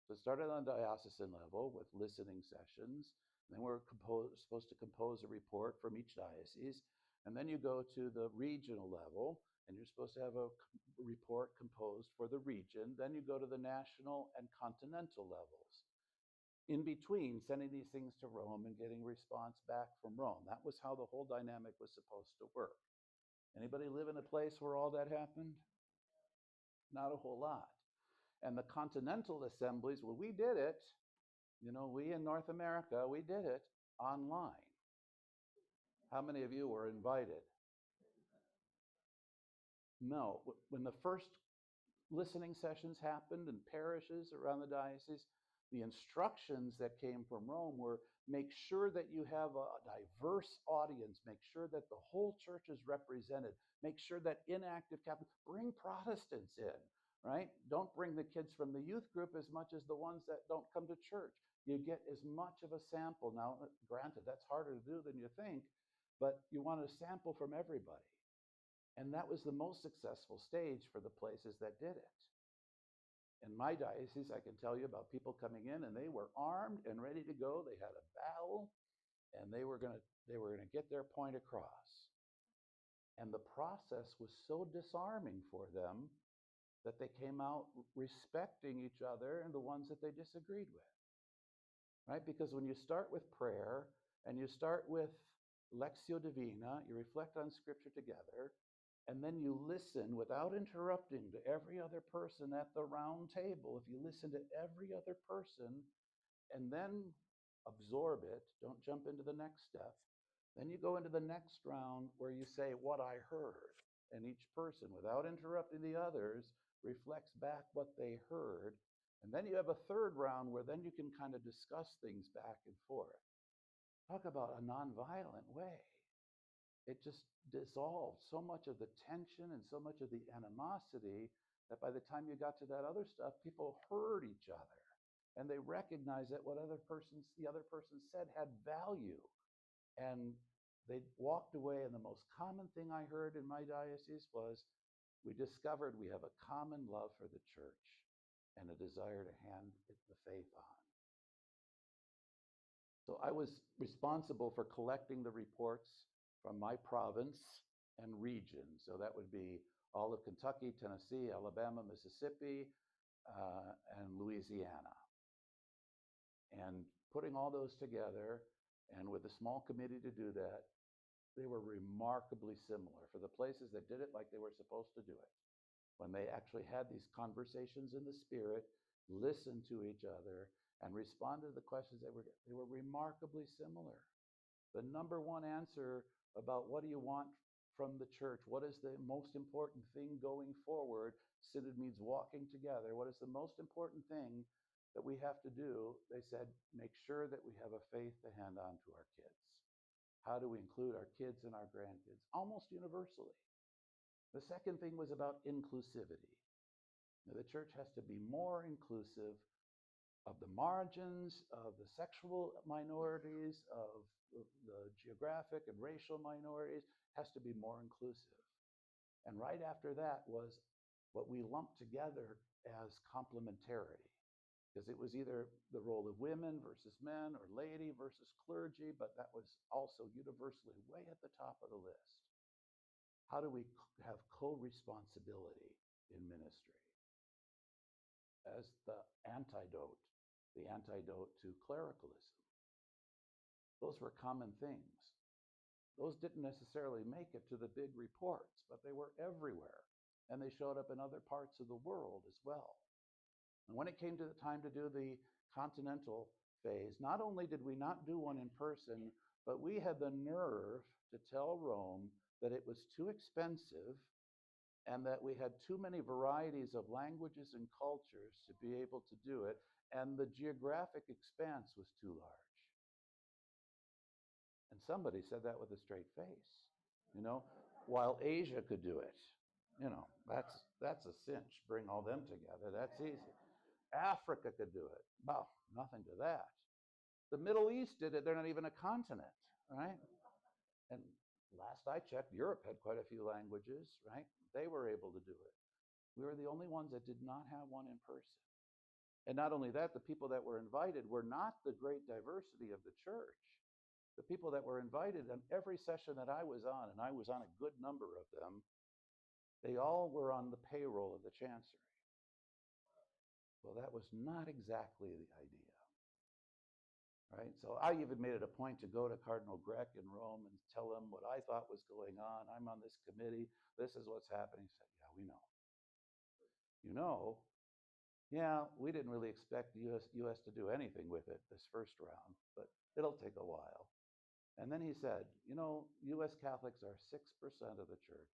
So it started on a diocesan level with listening sessions. And then we're supposed to compose a report from each diocese. And then you go to the regional level, and you're supposed to have a report composed for the region. Then you go to the national and continental levels. In between, sending these things to Rome and getting response back from Rome. That was how the whole dynamic was supposed to work. Anybody live in a place where all that happened? Not a whole lot. And the continental assemblies, well, we did it. We in North America, we did it online. How many of you were invited? No. When the first listening sessions happened in parishes around the diocese, the instructions that came from Rome were, make sure that you have a diverse audience, make sure that the whole church is represented, make sure that inactive Catholics, bring Protestants in, right? Don't bring the kids from the youth group as much as the ones that don't come to church. You get as much of a sample. Now, granted, that's harder to do than you think, but you want a sample from everybody. And that was the most successful stage for the places that did it. In my diocese, I can tell you about people coming in and they were armed and ready to go. They had a battle and they were going to get their point across. And the process was so disarming for them that they came out respecting each other and the ones that they disagreed with, right? Because when you start with prayer and you start with Lectio Divina, you reflect on Scripture together, and then you listen without interrupting to every other person at the round table. If you listen to every other person and then absorb it, don't jump into the next step, then you go into the next round where you say what I heard. And each person, without interrupting the others, reflects back what they heard. And then you have a third round where then you can kind of discuss things back and forth. Talk about a nonviolent way. It just dissolved so much of the tension and so much of the animosity that by the time you got to that other stuff, people heard each other and they recognized that what the other person said had value. And they walked away, and the most common thing I heard in my diocese was, we discovered we have a common love for the church and a desire to hand the faith on. So I was responsible for collecting the reports from my province and region. So that would be all of Kentucky, Tennessee, Alabama, Mississippi, and Louisiana. And putting all those together, and with a small committee to do that, they were remarkably similar for the places that did it like they were supposed to do it. When they actually had these conversations in the Spirit, listened to each other, and responded to the questions. They were remarkably similar. The number one answer about what do you want from the church, what is the most important thing going forward, synod means walking together, what is the most important thing that we have to do? They said, make sure that we have a faith to hand on to our kids. How do we include our kids and our grandkids? Almost universally. The second thing was about inclusivity. Now, the church has to be more inclusive of the margins, of the sexual minorities, of the geographic and racial minorities, has to be more inclusive. And right after that was what we lumped together as complementarity, because it was either the role of women versus men or laity versus clergy, but that was also universally way at the top of the list. How do we have co-responsibility in ministry as the antidote to clericalism? Those were common things. Those didn't necessarily make it to the big reports, but they were everywhere. And they showed up in other parts of the world as well. And when it came to the time to do the continental phase, not only did we not do one in person, but we had the nerve to tell Rome that it was too expensive and that we had too many varieties of languages and cultures to be able to do it, and the geographic expanse was too large. And somebody said that with a straight face, while Asia could do it. That's a cinch. Bring all them together. That's easy. Africa could do it. Well, nothing to that. The Middle East did it. They're not even a continent, right? And last I checked, Europe had quite a few languages, right? They were able to do it. We were the only ones that did not have one in person. And not only that, the people that were invited were not the great diversity of the church. The people that were invited on every session that I was on, and I was on a good number of them, they all were on the payroll of the chancery. Well, that was not exactly the idea, right? So I even made it a point to go to Cardinal Grech in Rome and tell him what I thought was going on. I'm on this committee. This is what's happening. He said, yeah, we know. Yeah, we didn't really expect the U.S. to do anything with it this first round, but it'll take a while. And then he said, U.S. Catholics are 6% of the church,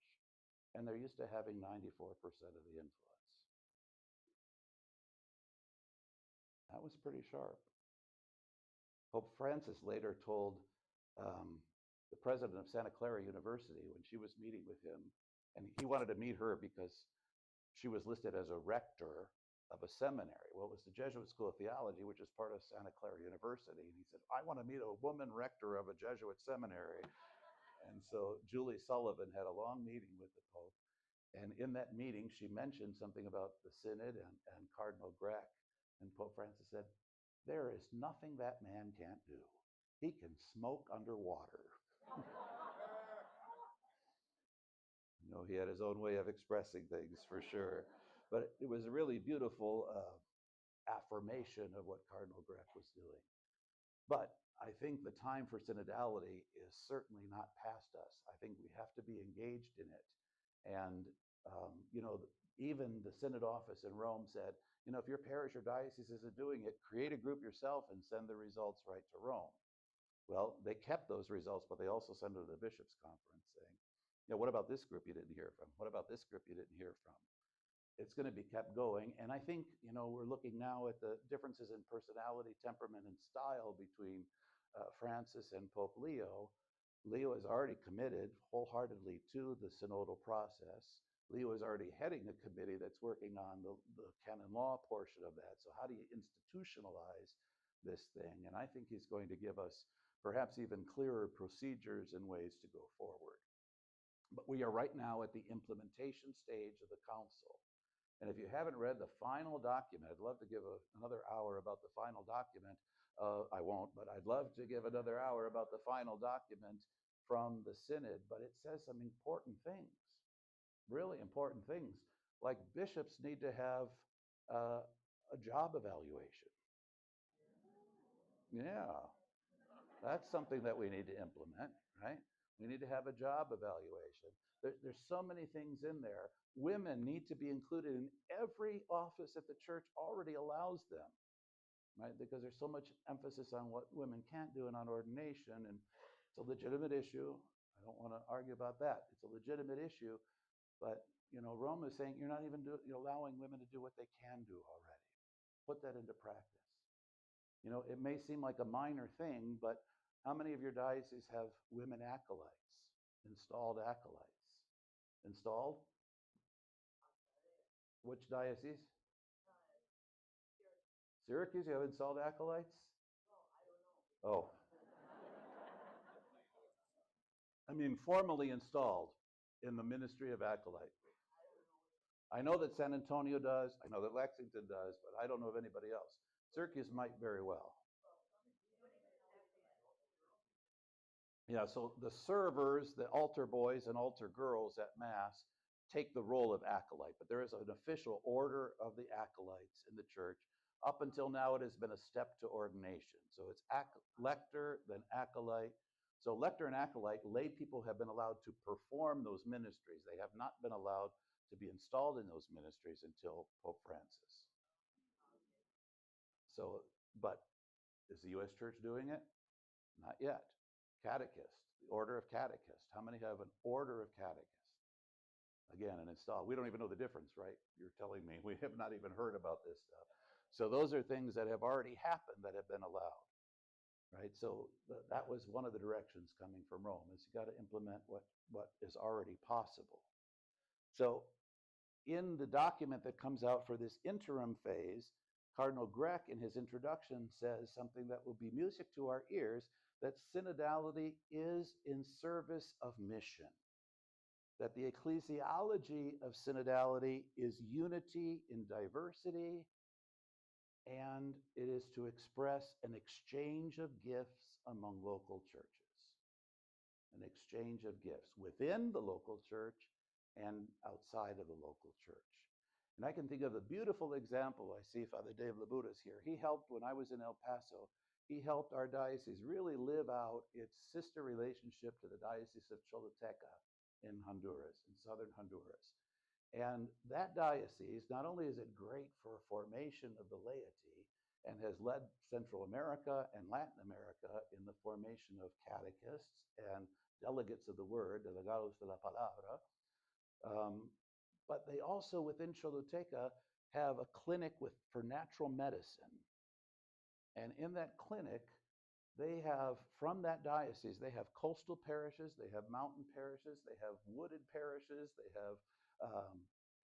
and they're used to having 94% of the influence. That was pretty sharp. Pope Francis later told the president of Santa Clara University when she was meeting with him, and he wanted to meet her because she was listed as a rector of a seminary. Well, it was the Jesuit School of Theology, which is part of Santa Clara University. And he said, I want to meet a woman rector of a Jesuit seminary. And so Julie Sullivan had a long meeting with the Pope. And in that meeting, she mentioned something about the Synod and Cardinal Grech. And Pope Francis said, there is nothing that man can't do. He can smoke underwater. He had his own way of expressing things for sure. But it was a really beautiful affirmation of what Cardinal Grech was doing. But I think the time for synodality is certainly not past us. I think we have to be engaged in it. And, even the Synod office in Rome said, if your parish or diocese isn't doing it, create a group yourself and send the results right to Rome. Well, they kept those results, but they also sent it to the bishops' conference saying, what about this group you didn't hear from? What about this group you didn't hear from? It's going to be kept going. And I think, we're looking now at the differences in personality, temperament, and style between Francis and Pope Leo. Leo is already committed wholeheartedly to the synodal process. Leo is already heading a committee that's working on the canon law portion of that. So how do you institutionalize this thing? And I think he's going to give us perhaps even clearer procedures and ways to go forward. But we are right now at the implementation stage of the council. And if you haven't read the final document, I'd love to give another hour about the final document. I won't, but I'd love to give another hour about the final document from the Synod. But it says some important things, really important things, like bishops need to have a job evaluation. Yeah, that's something that we need to implement, right? We need to have a job evaluation. There's so many things in there. Women need to be included in every office that the church already allows them. right? Because there's so much emphasis on what women can't do and on ordination, and it's a legitimate issue. I don't want to argue about that. It's a legitimate issue, but Rome is saying you're not even you're allowing women to do what they can do already. Put that into practice. It may seem like a minor thing, but how many of your dioceses have women acolytes, installed acolytes? Installed? Which diocese? Syracuse, you have installed acolytes? Oh. I mean, formally installed in the ministry of acolyte. I know that San Antonio does. I know that Lexington does, but I don't know of anybody else. Syracuse might very well. Yeah, so the servers, the altar boys and altar girls at Mass take the role of acolyte, but there is an official order of the acolytes in the church. Up until now, it has been a step to ordination. So it's lector, then acolyte. So lector and acolyte, lay people have been allowed to perform those ministries. They have not been allowed to be installed in those ministries until Pope Francis. So, but is the U.S. Church doing it? Not yet. Catechist, the order of catechist. How many have an order of catechist? Again, an install. We don't even know the difference, right? You're telling me we have not even heard about this stuff. So those are things that have already happened that have been allowed, right? So that was one of the directions coming from Rome, is you got to implement what is already possible. So in the document that comes out for this interim phase, Cardinal Grech in his introduction says something that will be music to our ears, that synodality is in service of mission, that the ecclesiology of synodality is unity in diversity, and it is to express an exchange of gifts among local churches, an exchange of gifts within the local church and outside of the local church. And I can think of a beautiful example. I see Father Dave Labuda's here. He helped, when I was in El Paso, he helped our diocese really live out its sister relationship to the Diocese of Choluteca in Honduras, in southern Honduras. And that diocese, not only is it great for formation of the laity and has led Central America and Latin America in the formation of catechists and delegates of the word, delegados de la palabra, but they also, within Choluteca, have a clinic for natural medicine. And in that clinic, they have, from that diocese, they have coastal parishes, they have mountain parishes, they have wooded parishes, they have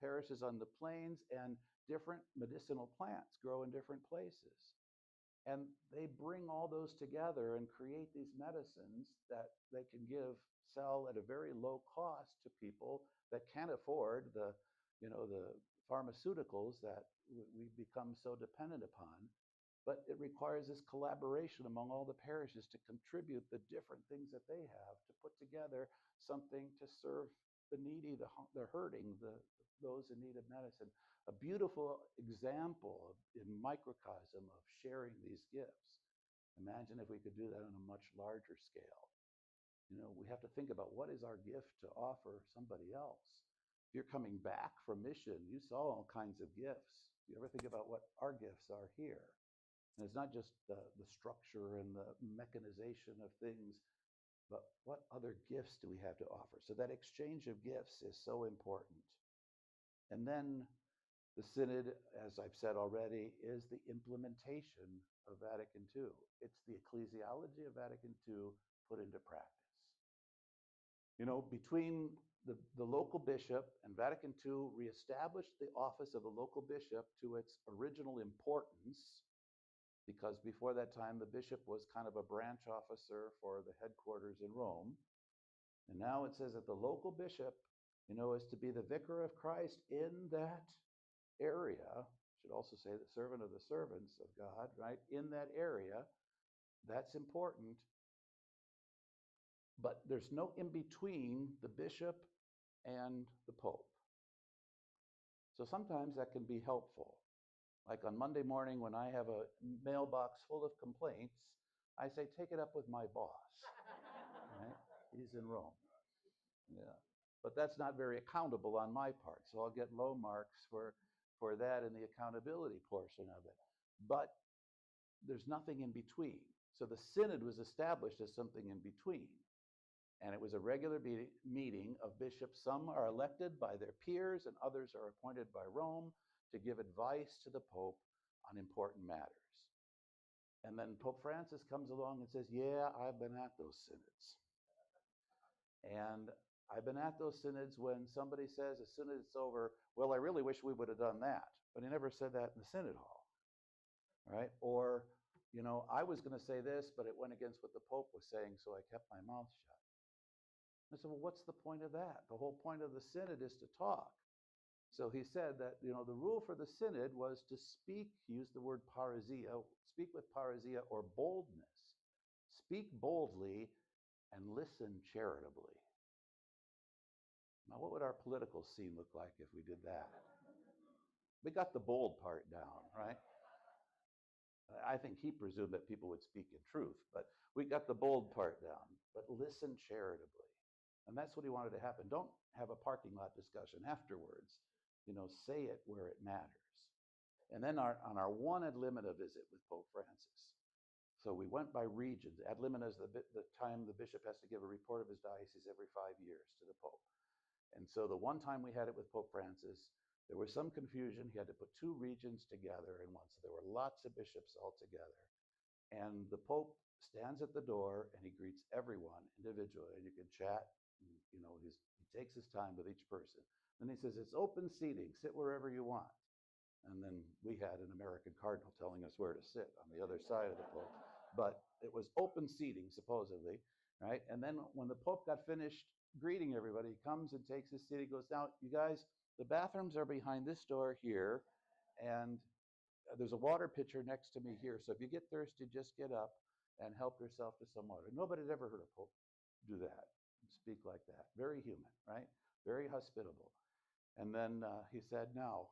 parishes on the plains, and different medicinal plants grow in different places. And they bring all those together and create these medicines that they can sell at a very low cost to people that can't afford the pharmaceuticals that we've become so dependent upon. But it requires this collaboration among all the parishes to contribute the different things that they have to put together something to serve the needy, the hurting, those in need of medicine. A beautiful example in microcosm of sharing these gifts. Imagine if we could do that on a much larger scale. We have to think about, what is our gift to offer somebody else? If you're coming back from mission, you saw all kinds of gifts. Do you ever think about what our gifts are here? And it's not just the structure and the mechanization of things, but what other gifts do we have to offer? So that exchange of gifts is so important. And then the Synod, as I've said already, is the implementation of Vatican II. It's the ecclesiology of Vatican II put into practice. Between the local bishop and Vatican II reestablished the office of the local bishop to its original importance, because before that time, the bishop was kind of a branch officer for the headquarters in Rome. And now it says that the local bishop, is to be the vicar of Christ in that area. Should also say the servant of the servants of God, right? In that area. That's important. But there's no in between the bishop and the pope. So sometimes that can be helpful. Like on Monday morning when I have a mailbox full of complaints, I say, take it up with my boss. Right? He's in Rome. Yeah. But that's not very accountable on my part. So I'll get low marks for that in the accountability portion of it. But there's nothing in between. So the synod was established as something in between. And it was a regular meeting of bishops. Some are elected by their peers and others are appointed by Rome to give advice to the Pope on important matters. And then Pope Francis comes along and says, yeah, I've been at those synods. And I've been at those synods when somebody says, as soon as it's over, well, I really wish we would have done that. But he never said that in the synod hall, right? Or, you know, I was going to say this, but it went against what the Pope was saying, so I kept my mouth shut. I said, well, what's the point of that? The whole point of the synod is to talk. So he said that, you know, the rule for the synod was to speak, he used the word parousia, speak with parousia or boldness. Speak boldly and listen charitably. Now, what would our political scene look like if we did that? We got the bold part down, right? I think he presumed that people would speak in truth, but we got the bold part down. But listen charitably. And that's what he wanted to happen. Don't have a parking lot discussion afterwards. You know, say it where it matters. And then on our one ad limina visit with Pope Francis. So we went by regions. Ad limina is the time the bishop has to give a report of his diocese every 5 years to the Pope. And so the one time we had it with Pope Francis, there was some confusion. He had to put two regions together in one. So there were lots of bishops all together. And the Pope stands at the door and he greets everyone individually. And you can chat. And, you know, he takes his time with each person. Then he says, it's open seating. Sit wherever you want. And then we had an American cardinal telling us where to sit on the other side of the Pope. But it was open seating, supposedly, right? And then when the Pope got finished greeting everybody, he comes and takes his seat. He goes, now, you guys, the bathrooms are behind this door here. And there's a water pitcher next to me here. So if you get thirsty, just get up and help yourself to some water. Nobody had ever heard a Pope do that, speak like that. Very human, right? Very hospitable. And then he said, now,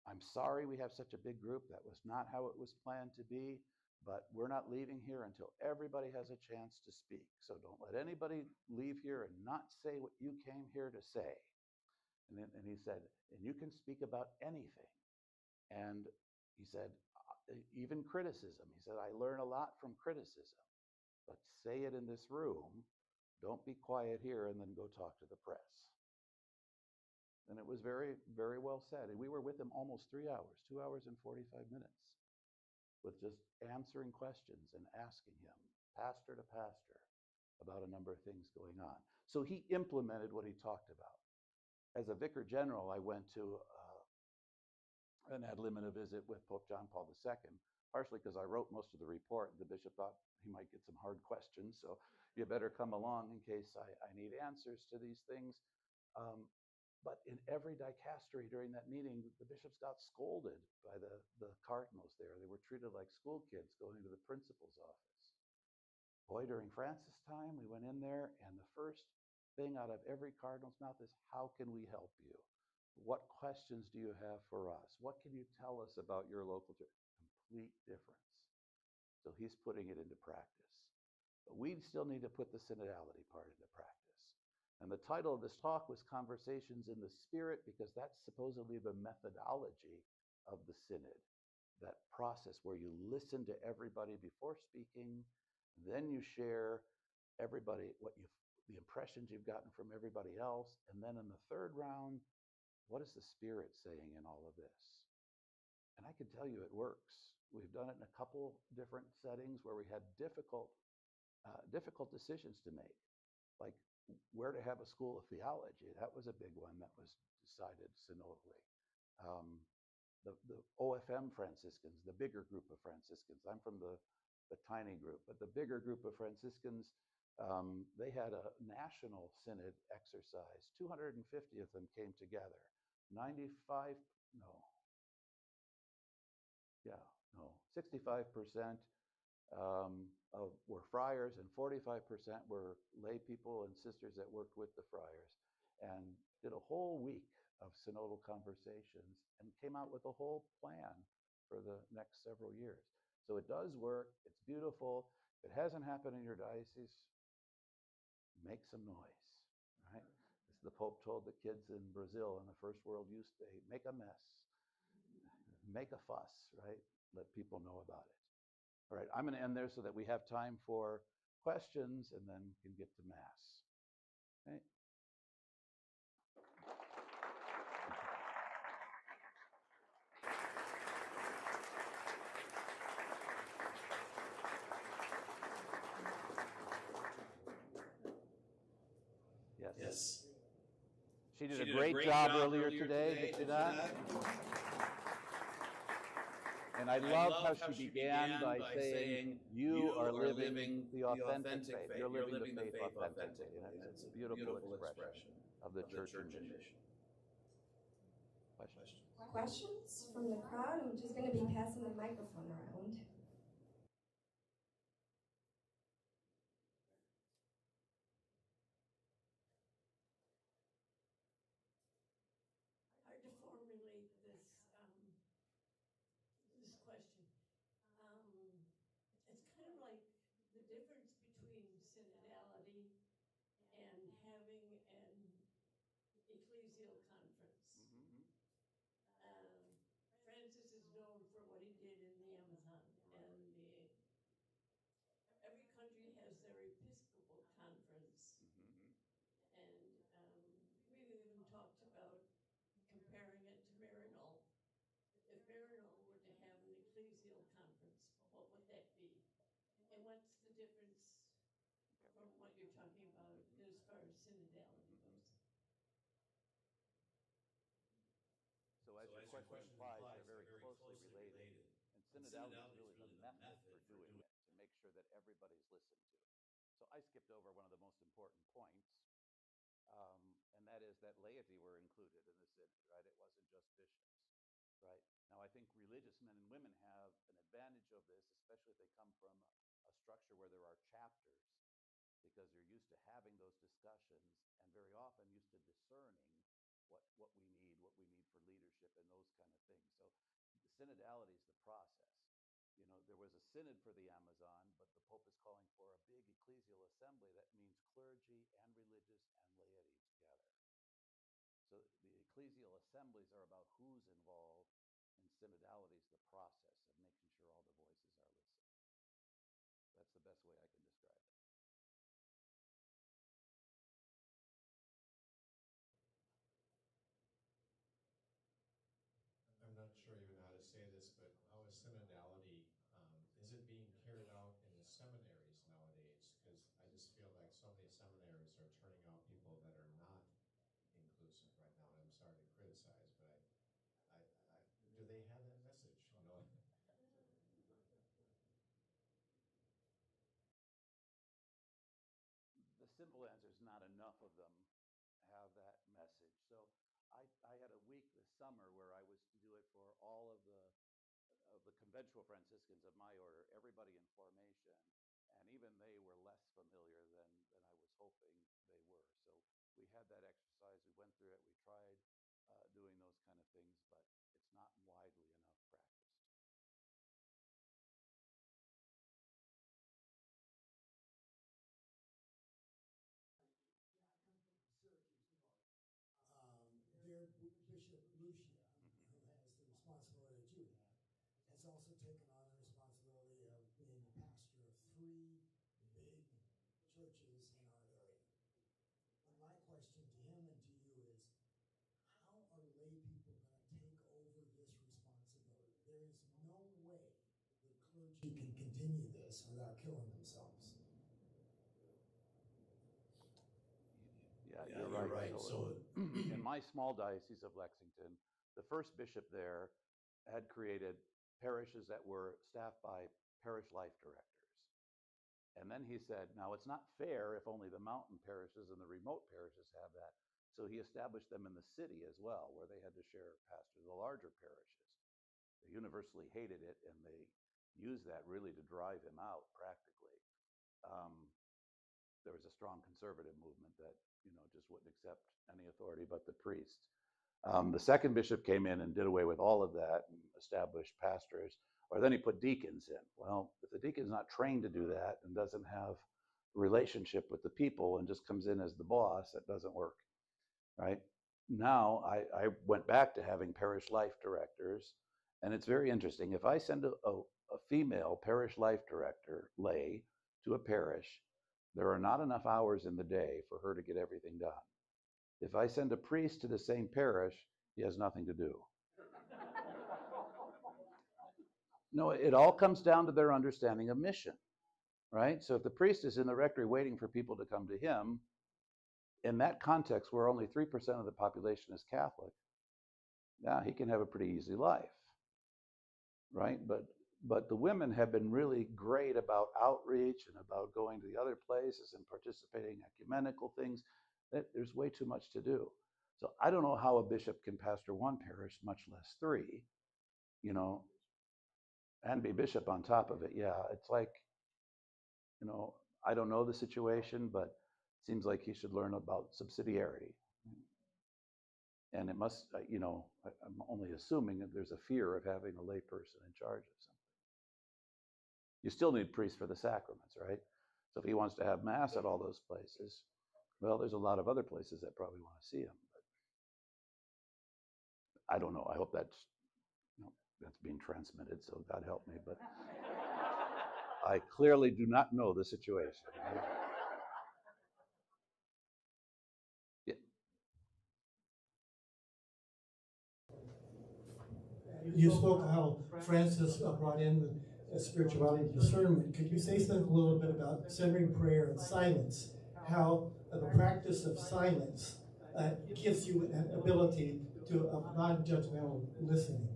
I'm sorry we have such a big group. That was not how it was planned to be, but we're not leaving here until everybody has a chance to speak. So don't let anybody leave here and not say what you came here to say. And he said, and you can speak about anything. And he said, even criticism. He said, I learn a lot from criticism, but say it in this room. Don't be quiet here and then go talk to the press. And it was very, very well said. And we were with him almost 3 hours, 2 hours and 45 minutes, with just answering questions and asking him, pastor to pastor, about a number of things going on. So he implemented what he talked about. As a vicar general, I went to an ad limina visit with Pope John Paul II, partially because I wrote most of the report. The bishop thought he might get some hard questions, so you better come along in case I need answers to these things. But in every dicastery during that meeting, the bishops got scolded by the cardinals there. They were treated like school kids going to the principal's office. Boy, during Francis' time, we went in there, and the first thing out of every cardinal's mouth is, how can we help you? What questions do you have for us? What can you tell us about your local church? Complete difference. So he's putting it into practice. But we still need to put the synodality part into practice. And the title of this talk was Conversations in the Spirit, because that's supposedly the methodology of the synod, that process where you listen to everybody before speaking, then you share everybody, the impressions you've gotten from everybody else, and then in the third round, what is the Spirit saying in all of this? And I can tell you it works. We've done it in a couple different settings where we had difficult decisions to make, like where to have a school of theology. That was a big one that was decided synodally. The OFM Franciscans, the bigger group of Franciscans. I'm from the tiny group, but the bigger group of Franciscans, they had a national synod exercise. 250 of them came together. 65% were friars, and 45% were lay people and sisters that worked with the friars, and did a whole week of synodal conversations and came out with a whole plan for the next several years. So it does work. It's beautiful. If it hasn't happened in your diocese, make some noise, right? As the Pope told the kids in Brazil on the First World Youth Day, make a mess, make a fuss, right? Let people know about it. All right, I'm going to end there so that we have time for questions and then can get to Mass. Okay. Yes. She did a great job earlier today, did she not? And I loved how she began by saying, you are living the authentic faith. You're living the faith authentically. And it's a beautiful expression of the church and mission. Questions? Questions from the crowd? I'm just going to be passing the microphone around. Hard to formulate this question. It's kind of like the difference between synodality and having an ecclesial conference. Francis is known for what he did in the Amazon, and every country has their episcopal conference. And we've even talked about comparing it to Maryknoll. If Maryknoll were to have an ecclesial conference, what would that be? And what's the difference from what you're talking about as far as synodality goes? So as your question implies, they're very closely related. And synodality is really the method for doing it to make sure that everybody's listened to. So I skipped over one of the most important points, and that is that laity were included in the synod, right? It wasn't just bishops, right? Now, I think religious men and women have an advantage of this, especially if they come from a structure where there are chapters, because they're used to having those discussions and very often used to discerning what we need for leadership and those kind of things. So the synodality is the process. You know, there was a synod for the Amazon, but the Pope is calling for a big ecclesial assembly. That means clergy and religious and laity together. So the ecclesial assemblies are about who's involved, and synodality is the process of making sure all the voices are listened. That's the best way I can describe it. I'm not sure even how to say this, but how is synodality, is it being carried out in the seminaries nowadays? Because I just feel like so many seminaries are turning out people that are not inclusive right now. And I'm sorry to criticize, but do they have that message? You know. The simple answer is not enough of them have that message. So I had a week this summer where I was to do it for all of the conventual Franciscans of my order, everybody in formation, and even they were less familiar than I was hoping they were. So we had that exercise, we went through it, we tried doing those kind of things, but it's not widely enough practiced. Their Bishop Lucia, who has the responsibility that you have, has also taken on the responsibility of being the pastor of 3 big churches in our area. And my question to him and to you is, how are lay people going to take over this responsibility? There is no way that clergy can continue this without killing themselves. Yeah, you're right. So in my small diocese of Lexington, the first bishop there had created parishes that were staffed by parish life directors. And then he said, now it's not fair if only the mountain parishes and the remote parishes have that. So he established them in the city as well, where they had to share pastors, the larger parishes. They universally hated it, and they used that really to drive him out practically. There was a strong conservative movement that, just wouldn't accept any authority but the priest. The second bishop came in and did away with all of that and established pastors, or then he put deacons in. Well, if the deacon's not trained to do that and doesn't have a relationship with the people and just comes in as the boss, that doesn't work, right? Now I went back to having parish life directors, and it's very interesting. If I send a a female parish life director, lay, to a parish, there are not enough hours in the day for her to get everything done. If I send a priest to the same parish, he has nothing to do. No, it all comes down to their understanding of mission, right? So if the priest is in the rectory waiting for people to come to him, in that context where only 3% of the population is Catholic, yeah, he can have a pretty easy life, right? But the women have been really great about outreach and about going to the other places and participating in ecumenical things. There's way too much to do. So I don't know how a bishop can pastor one parish, much less three, you know, and be bishop on top of it. Yeah, it's like, you know, I don't know the situation, but it seems like he should learn about subsidiarity. And it must, you know, I'm only assuming that there's a fear of having a lay person in charge of something. You still need priests for the sacraments, right? So if he wants to have mass at all those places, well, there's a lot of other places that probably want to see him. But I don't know. I hope that's, you know, that's being transmitted, so God help me. But I clearly do not know the situation. Yeah. You spoke how Francis brought in the spirituality discernment. Could you say something a little bit about centering prayer and silence? How the practice of silence gives you an ability to non-judgmental listening?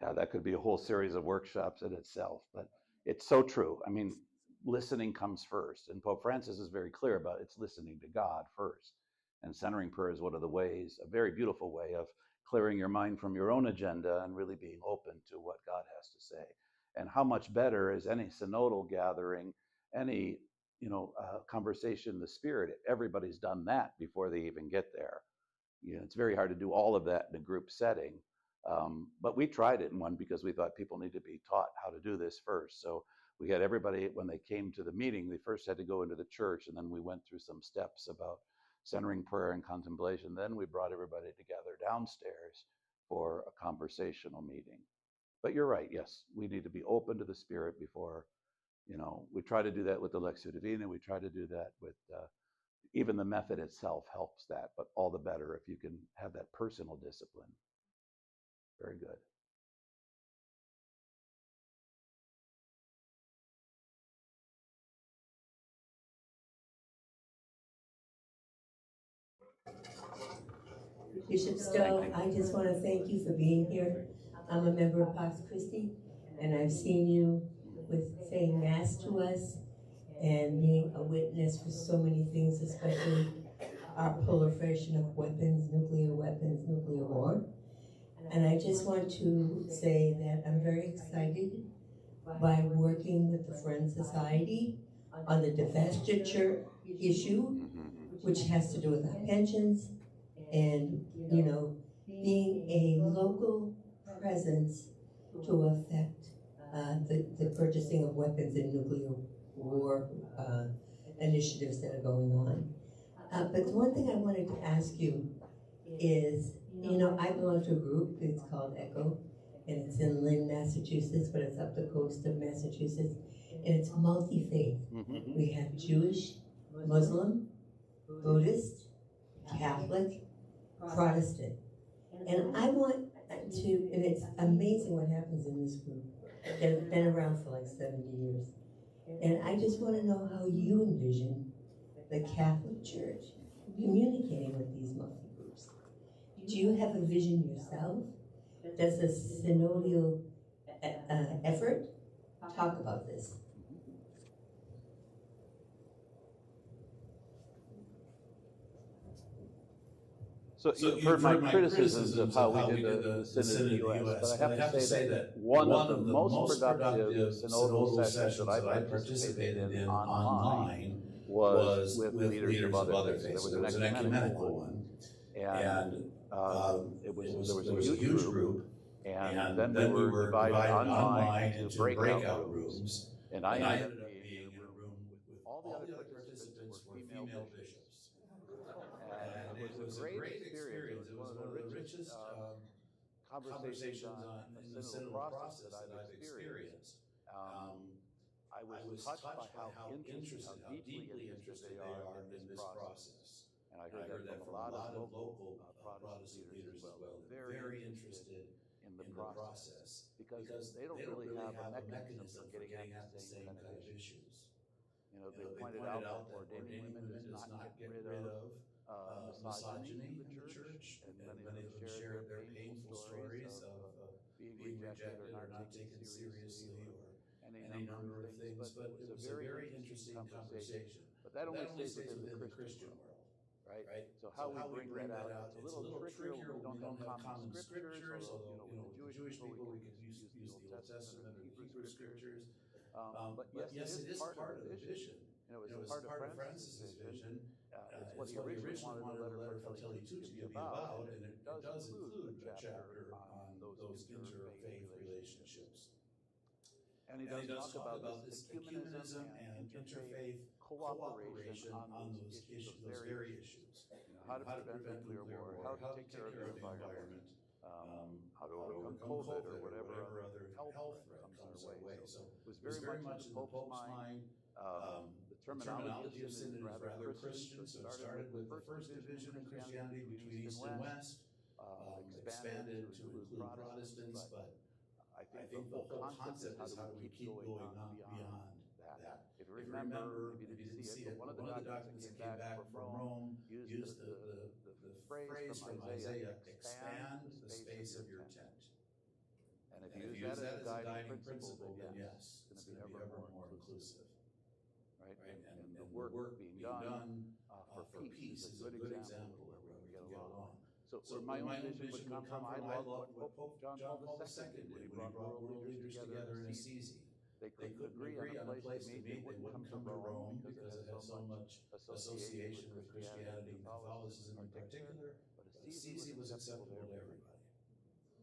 Yeah, that could be a whole series of workshops in itself, but it's so true. I mean, listening comes first, and Pope Francis is very clear about it's listening to God first. And centering prayer is one of the ways, a very beautiful way of clearing your mind from your own agenda and really being open to what God has to say. And how much better is any synodal gathering, any conversation in the Spirit? Everybody's done that before they even get there. You know, it's very hard to do all of that in a group setting. But we tried it in one because we thought people need to be taught how to do this first. So we had everybody, when they came to the meeting, they first had to go into the church, and then we went through some steps about centering prayer and contemplation. Then we brought everybody together downstairs for a conversational meeting. But you're right, yes, we need to be open to the Spirit before, you know, we try to do that with the Lectio Divina, we try to do that with, even the method itself helps that, but all the better if you can have that personal discipline. Very good. Bishop Stowe, I just want to thank you for being here. I'm a member of Pax Christi, and I've seen you with saying Mass to us and being a witness for so many things, especially our proliferation of weapons, nuclear war. And I just want to say that I'm very excited by working with the Friends Society on the divestiture issue, which has to do with our pensions, and, you know, being a local presence to affect the purchasing of weapons and nuclear war initiatives that are going on. But the one thing I wanted to ask you is, you know, I belong to a group, it's called ECHO, and it's in Lynn, Massachusetts, but it's up the coast of Massachusetts, and it's multi-faith. We have Jewish, Muslim, Buddhist, Catholic, Protestant. And I want to, and it's amazing what happens in this group. They've been around for like 70 years. And I just want to know how you envision the Catholic Church communicating with these multi-groups. Do you have a vision yourself? Does the synodal effort talk about this? So you've heard my criticisms of how we did the synod in the U.S., but I have to say that one of the most productive synodal sessions that I participated in online was with leaders of other faiths. There was an ecumenical one, and there was a youth group, and then we were divided online into breakout rooms, and I ended up being in a room with all the other participants were female bishops. And it was a great experience. It was one of the richest conversations on in the synodal process that I've experienced, I was touched by how deeply interested they are in this process. And I heard that from a lot of local Protestant leaders as well. They're very interested in the process because they don't really have a mechanism for getting at the same kind of issues. You know, they pointed out that ordaining women does not get rid of misogyny in the church, and many of them shared their painful stories of being rejected or not taken seriously or any number of things. But it was a very interesting conversation. But that only stays within the Christian world, right? So how we bring that out, it's a little trickier when we don't have common scriptures, although, you know, with the Jewish people, we can use the Old Testament or the Hebrew scriptures. But yes, it is part of the vision. You know, it's part of Francis' vision. It's what he originally wanted the letter from Kelly Tucci to be about, and it does include a chapter on those interfaith relationships. And he does talk about this ecumenism and interfaith cooperation on those issues, those very issues. You know, how to prevent nuclear war, how to take care of the environment, how to overcome COVID or whatever other health threat comes our way. So it was very much in the Pope's mind. The terminology of synod is rather Christian, so it started with the first division in Christianity between East and West, expanded to include Protestants, but I think the whole concept is how do we keep going on beyond that. If you remember, maybe you didn't see it, but one of the documents that came back from Rome used the phrase from Isaiah, expand the space of your tent. And if you use that as a guiding principle, then yes, it's going to be ever more inclusive. Right? And the work being done for peace is a good example of where we can get along. So where my own vision would come from, I love what Pope John Paul II did when he brought world leaders together in Assisi. They couldn't agree on a place they made that wouldn't come to Rome because it has so much association with Christianity and Catholicism in particular, but Assisi was acceptable to everybody.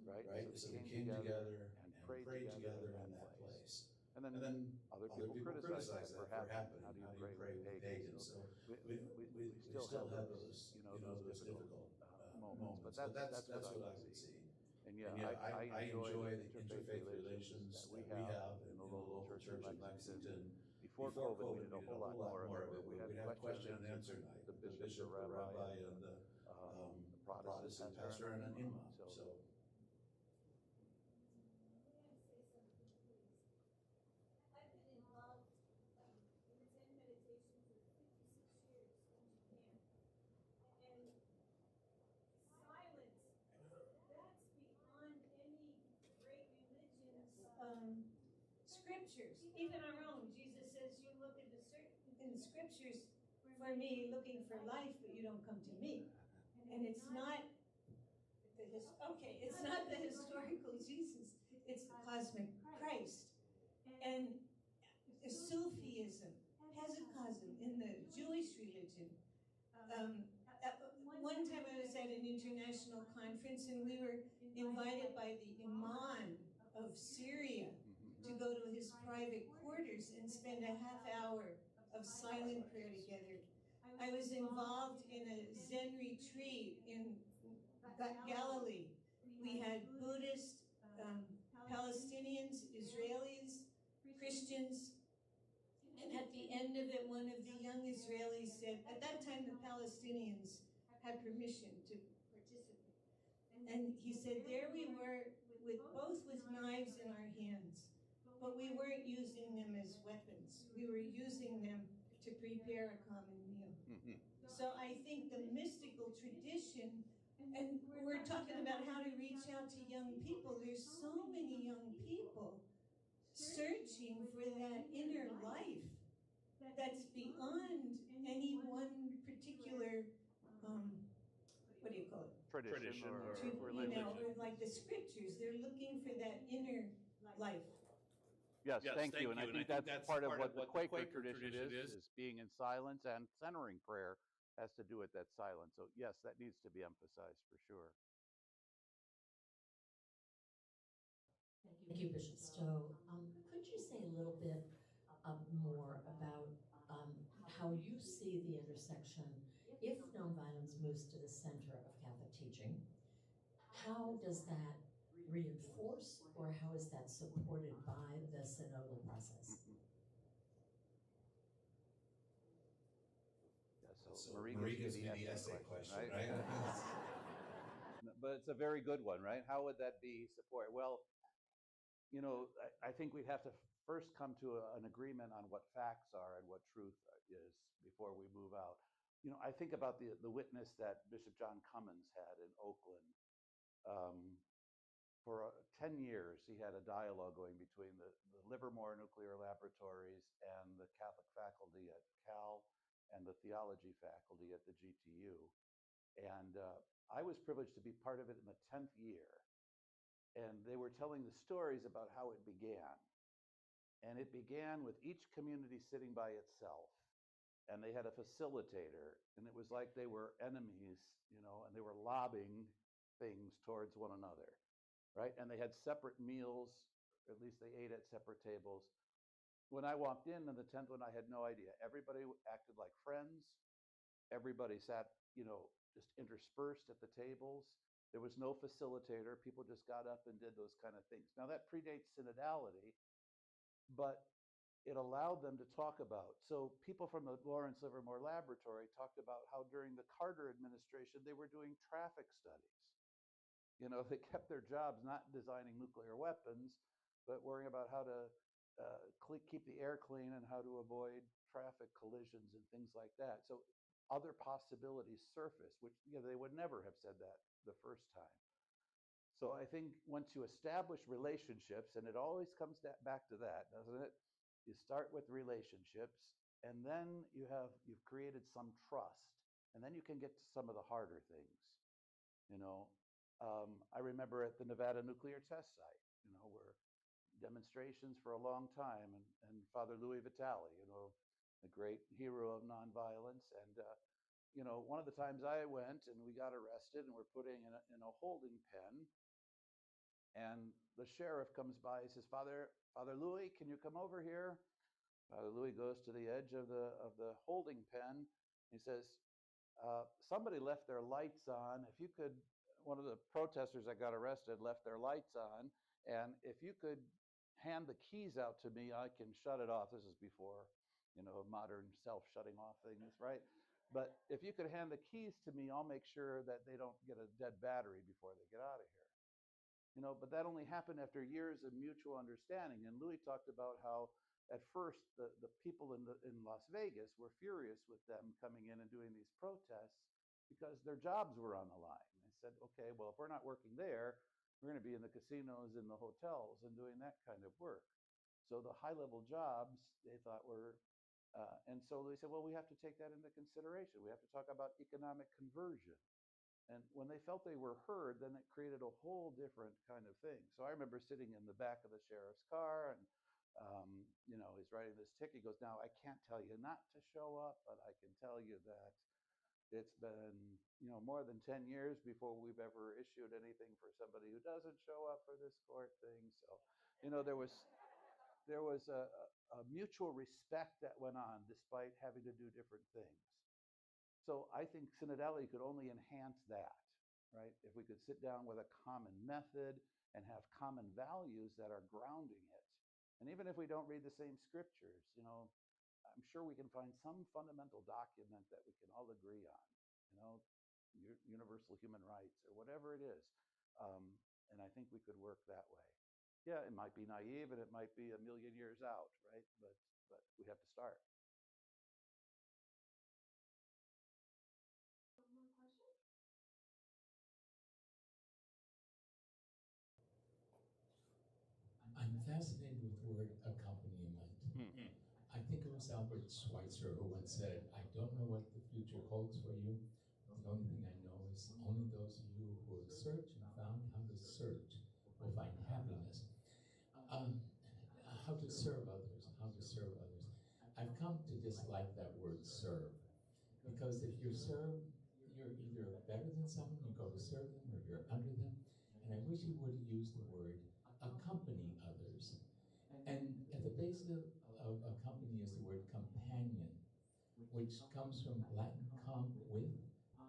Right? So they came together and prayed together in that place. And then other people criticize that for happening. How do you pray with pagans? So we still have those, you know, those difficult moments. But that's what I would see. And yeah, I enjoy the interfaith relations that we have in the local church in Lexington. Before COVID, we did a whole lot more of it. We had question and answer night. The bishop, the rabbi, and the Protestant pastor and an imam. So. Scriptures, even our own. Jesus says, you look in the scriptures for me, looking for life, but you don't come to me. And it's not it's not the historical Jesus, it's the cosmic Christ. And Sufism, Hesychasm in the Jewish religion. One time I was at an international conference and we were invited by the Imam of Syria to go to his private quarters and spend a half hour of silent prayer together. I was involved in a Zen retreat in Galilee. We had Buddhists, Palestinians, Israelis, Christians, and at the end of it, one of the young Israelis said, at that time the Palestinians had permission to participate. And he said, there we were, both with knives in our hands. But we weren't using them as weapons. We were using them to prepare a common meal. So I think the mystical tradition, and we're talking about how to reach out to young people. There's so many young people searching for that inner life that's beyond any one particular, what do you call it? Tradition or religion. You know, or like the scriptures. They're looking for that inner life. Yes, thank you. And I think that's part of what the Quaker tradition is being in silence, and centering prayer has to do with that silence. So yes, that needs to be emphasized for sure. Thank you, Bishop Stowe. Could you say a little bit more about how you see the intersection, if nonviolence moves to the center of Catholic teaching, how does that reinforce, or how is that supported by the synodal process? Yeah, so Marie gives me the essay question, right? But it's a very good one, right? How would that be supported? Well, you know, I think we'd have to first come to an agreement on what facts are and what truth is before we move out. You know, I think about the witness that Bishop John Cummins had in Oakland. For 10 years, he had a dialogue going between the Livermore Nuclear Laboratories and the Catholic faculty at Cal and the theology faculty at the GTU. And I was privileged to be part of it in the 10th year. And they were telling the stories about how it began. And it began with each community sitting by itself. And they had a facilitator. And it was like they were enemies, you know, and they were lobbing things towards one another, right? And they had separate meals, or at least they ate at separate tables. When I walked in the 10th one, I had no idea. Everybody acted like friends. Everybody sat, you know, just interspersed at the tables. There was no facilitator. People just got up and did those kind of things. Now, that predates synodality, but it allowed them to talk about. So people from the Lawrence Livermore Laboratory talked about how during the Carter administration, they were doing traffic studies. You know, they kept their jobs not designing nuclear weapons, but worrying about how to keep the air clean and how to avoid traffic collisions and things like that. So other possibilities surface, which, you know, they would never have said that the first time. So I think once you establish relationships, and it always comes back to that, doesn't it? You start with relationships, and then you've created some trust, and then you can get to some of the harder things. You know, I remember at the Nevada nuclear test site, you know, where demonstrations for a long time, and Father Louis Vitale, you know, the great hero of nonviolence. And, you know, one of the times I went and we got arrested and we're putting in a holding pen, and the sheriff comes by, he says, Father Louis, can you come over here? Father Louis goes to the edge of the holding pen. He says, somebody left their lights on. If you could, one of the protesters that got arrested left their lights on, and if you could hand the keys out to me, I can shut it off. This is before, you know, modern self-shutting off things, right? But if you could hand the keys to me, I'll make sure that they don't get a dead battery before they get out of here. You know, but that only happened after years of mutual understanding. And Louis talked about how at first the people in Las Vegas were furious with them coming in and doing these protests because their jobs were on the line. They said, okay, well, if we're not working there, we're going to be in the casinos and the hotels and doing that kind of work. So the high-level jobs they thought were, and so they said, well, we have to take that into consideration. We have to talk about economic conversion. And when they felt they were heard, then it created a whole different kind of thing. So I remember sitting in the back of the sheriff's car, and you know, he's writing this ticket. He goes, now, I can't tell you not to show up, but I can tell you that it's been, you know, more than 10 years before we've ever issued anything for somebody who doesn't show up for this court thing. So, you know, there was a mutual respect that went on despite having to do different things. So I think synodality could only enhance that, right? If we could sit down with a common method and have common values that are grounding it. And even if we don't read the same scriptures, you know, I'm sure we can find some fundamental document that we can all agree on, you know, universal human rights or whatever it is. And I think we could work that way. Yeah, it might be naive and it might be a million years out, right? But we have to start. I'm fascinated with the word accompaniment. I think it was Albert Schweitzer who once said, I don't know what the future holds for you. The only thing I know is only those of you who have searched and found how to search will find happiness. How to serve others, how to serve others. I've come to dislike that word serve, because if you're served, you're either better than someone, you go to serve them, or you're under them. And I wish you would have used the word accompany others. And at the base of accompany is the word companion, which comes from Latin com, with,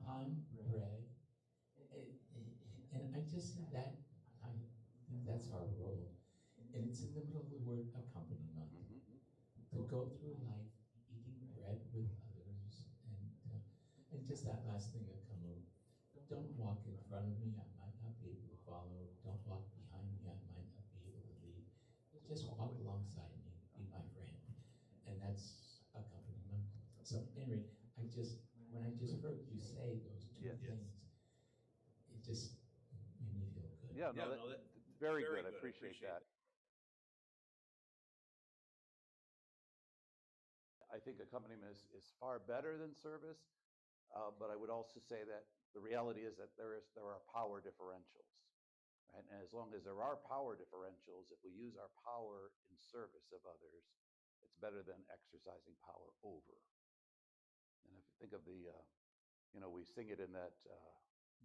palm, bread. And I just see that, that's our role. And it's in the middle of the word accompaniment. To go through life eating bread with others. And just that last thing that come over. Don't walk in front of me, I might not be able to follow. Don't walk behind me, I might not be able to lead. Just walk alongside me, be my friend. And that's accompaniment. So anyway, when I just heard you say those two things, it just made me feel good. Yeah, no, that's very good. I appreciate that. I think accompaniment is far better than service, but I would also say that the reality is that there are power differentials, right? And as long as there are power differentials, if we use our power in service of others, it's better than exercising power over. And if you think of we sing it in that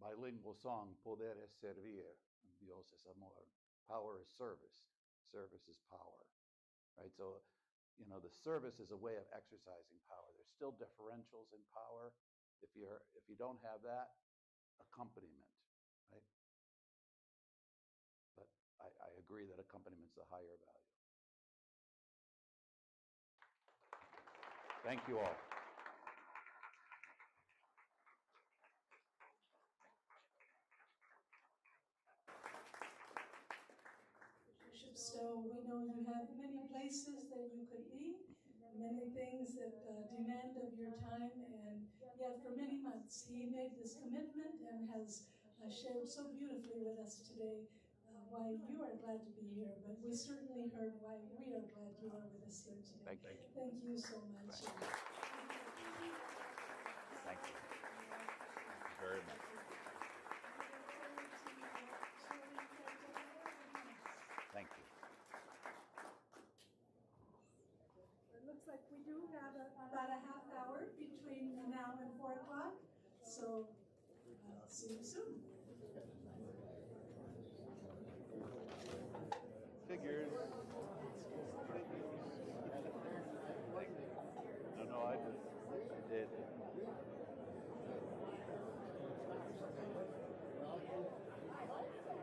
bilingual song, Poder es servir, Dios es amor. Power is service. Service is power, right? So, the service is a way of exercising power. There's still differentials in power. If you don't have that, accompaniment, right? But I agree that accompaniment is the higher value. Thank you all. Bishop Stowe, we know you have many places that you could be, many things that demand of your time, and yet for many months he made this commitment and has shared so beautifully with us today why you are glad to be here, but we certainly heard why we are glad you are with us here today. Thank you. Thank you so much. Thank you very much. Thank you. It looks like we do have about a half hour between now and 4 o'clock, so see you soon. Figures. No, I did.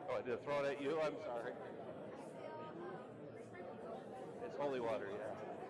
Oh, I did throw it at you? I'm sorry. It's holy water, yeah.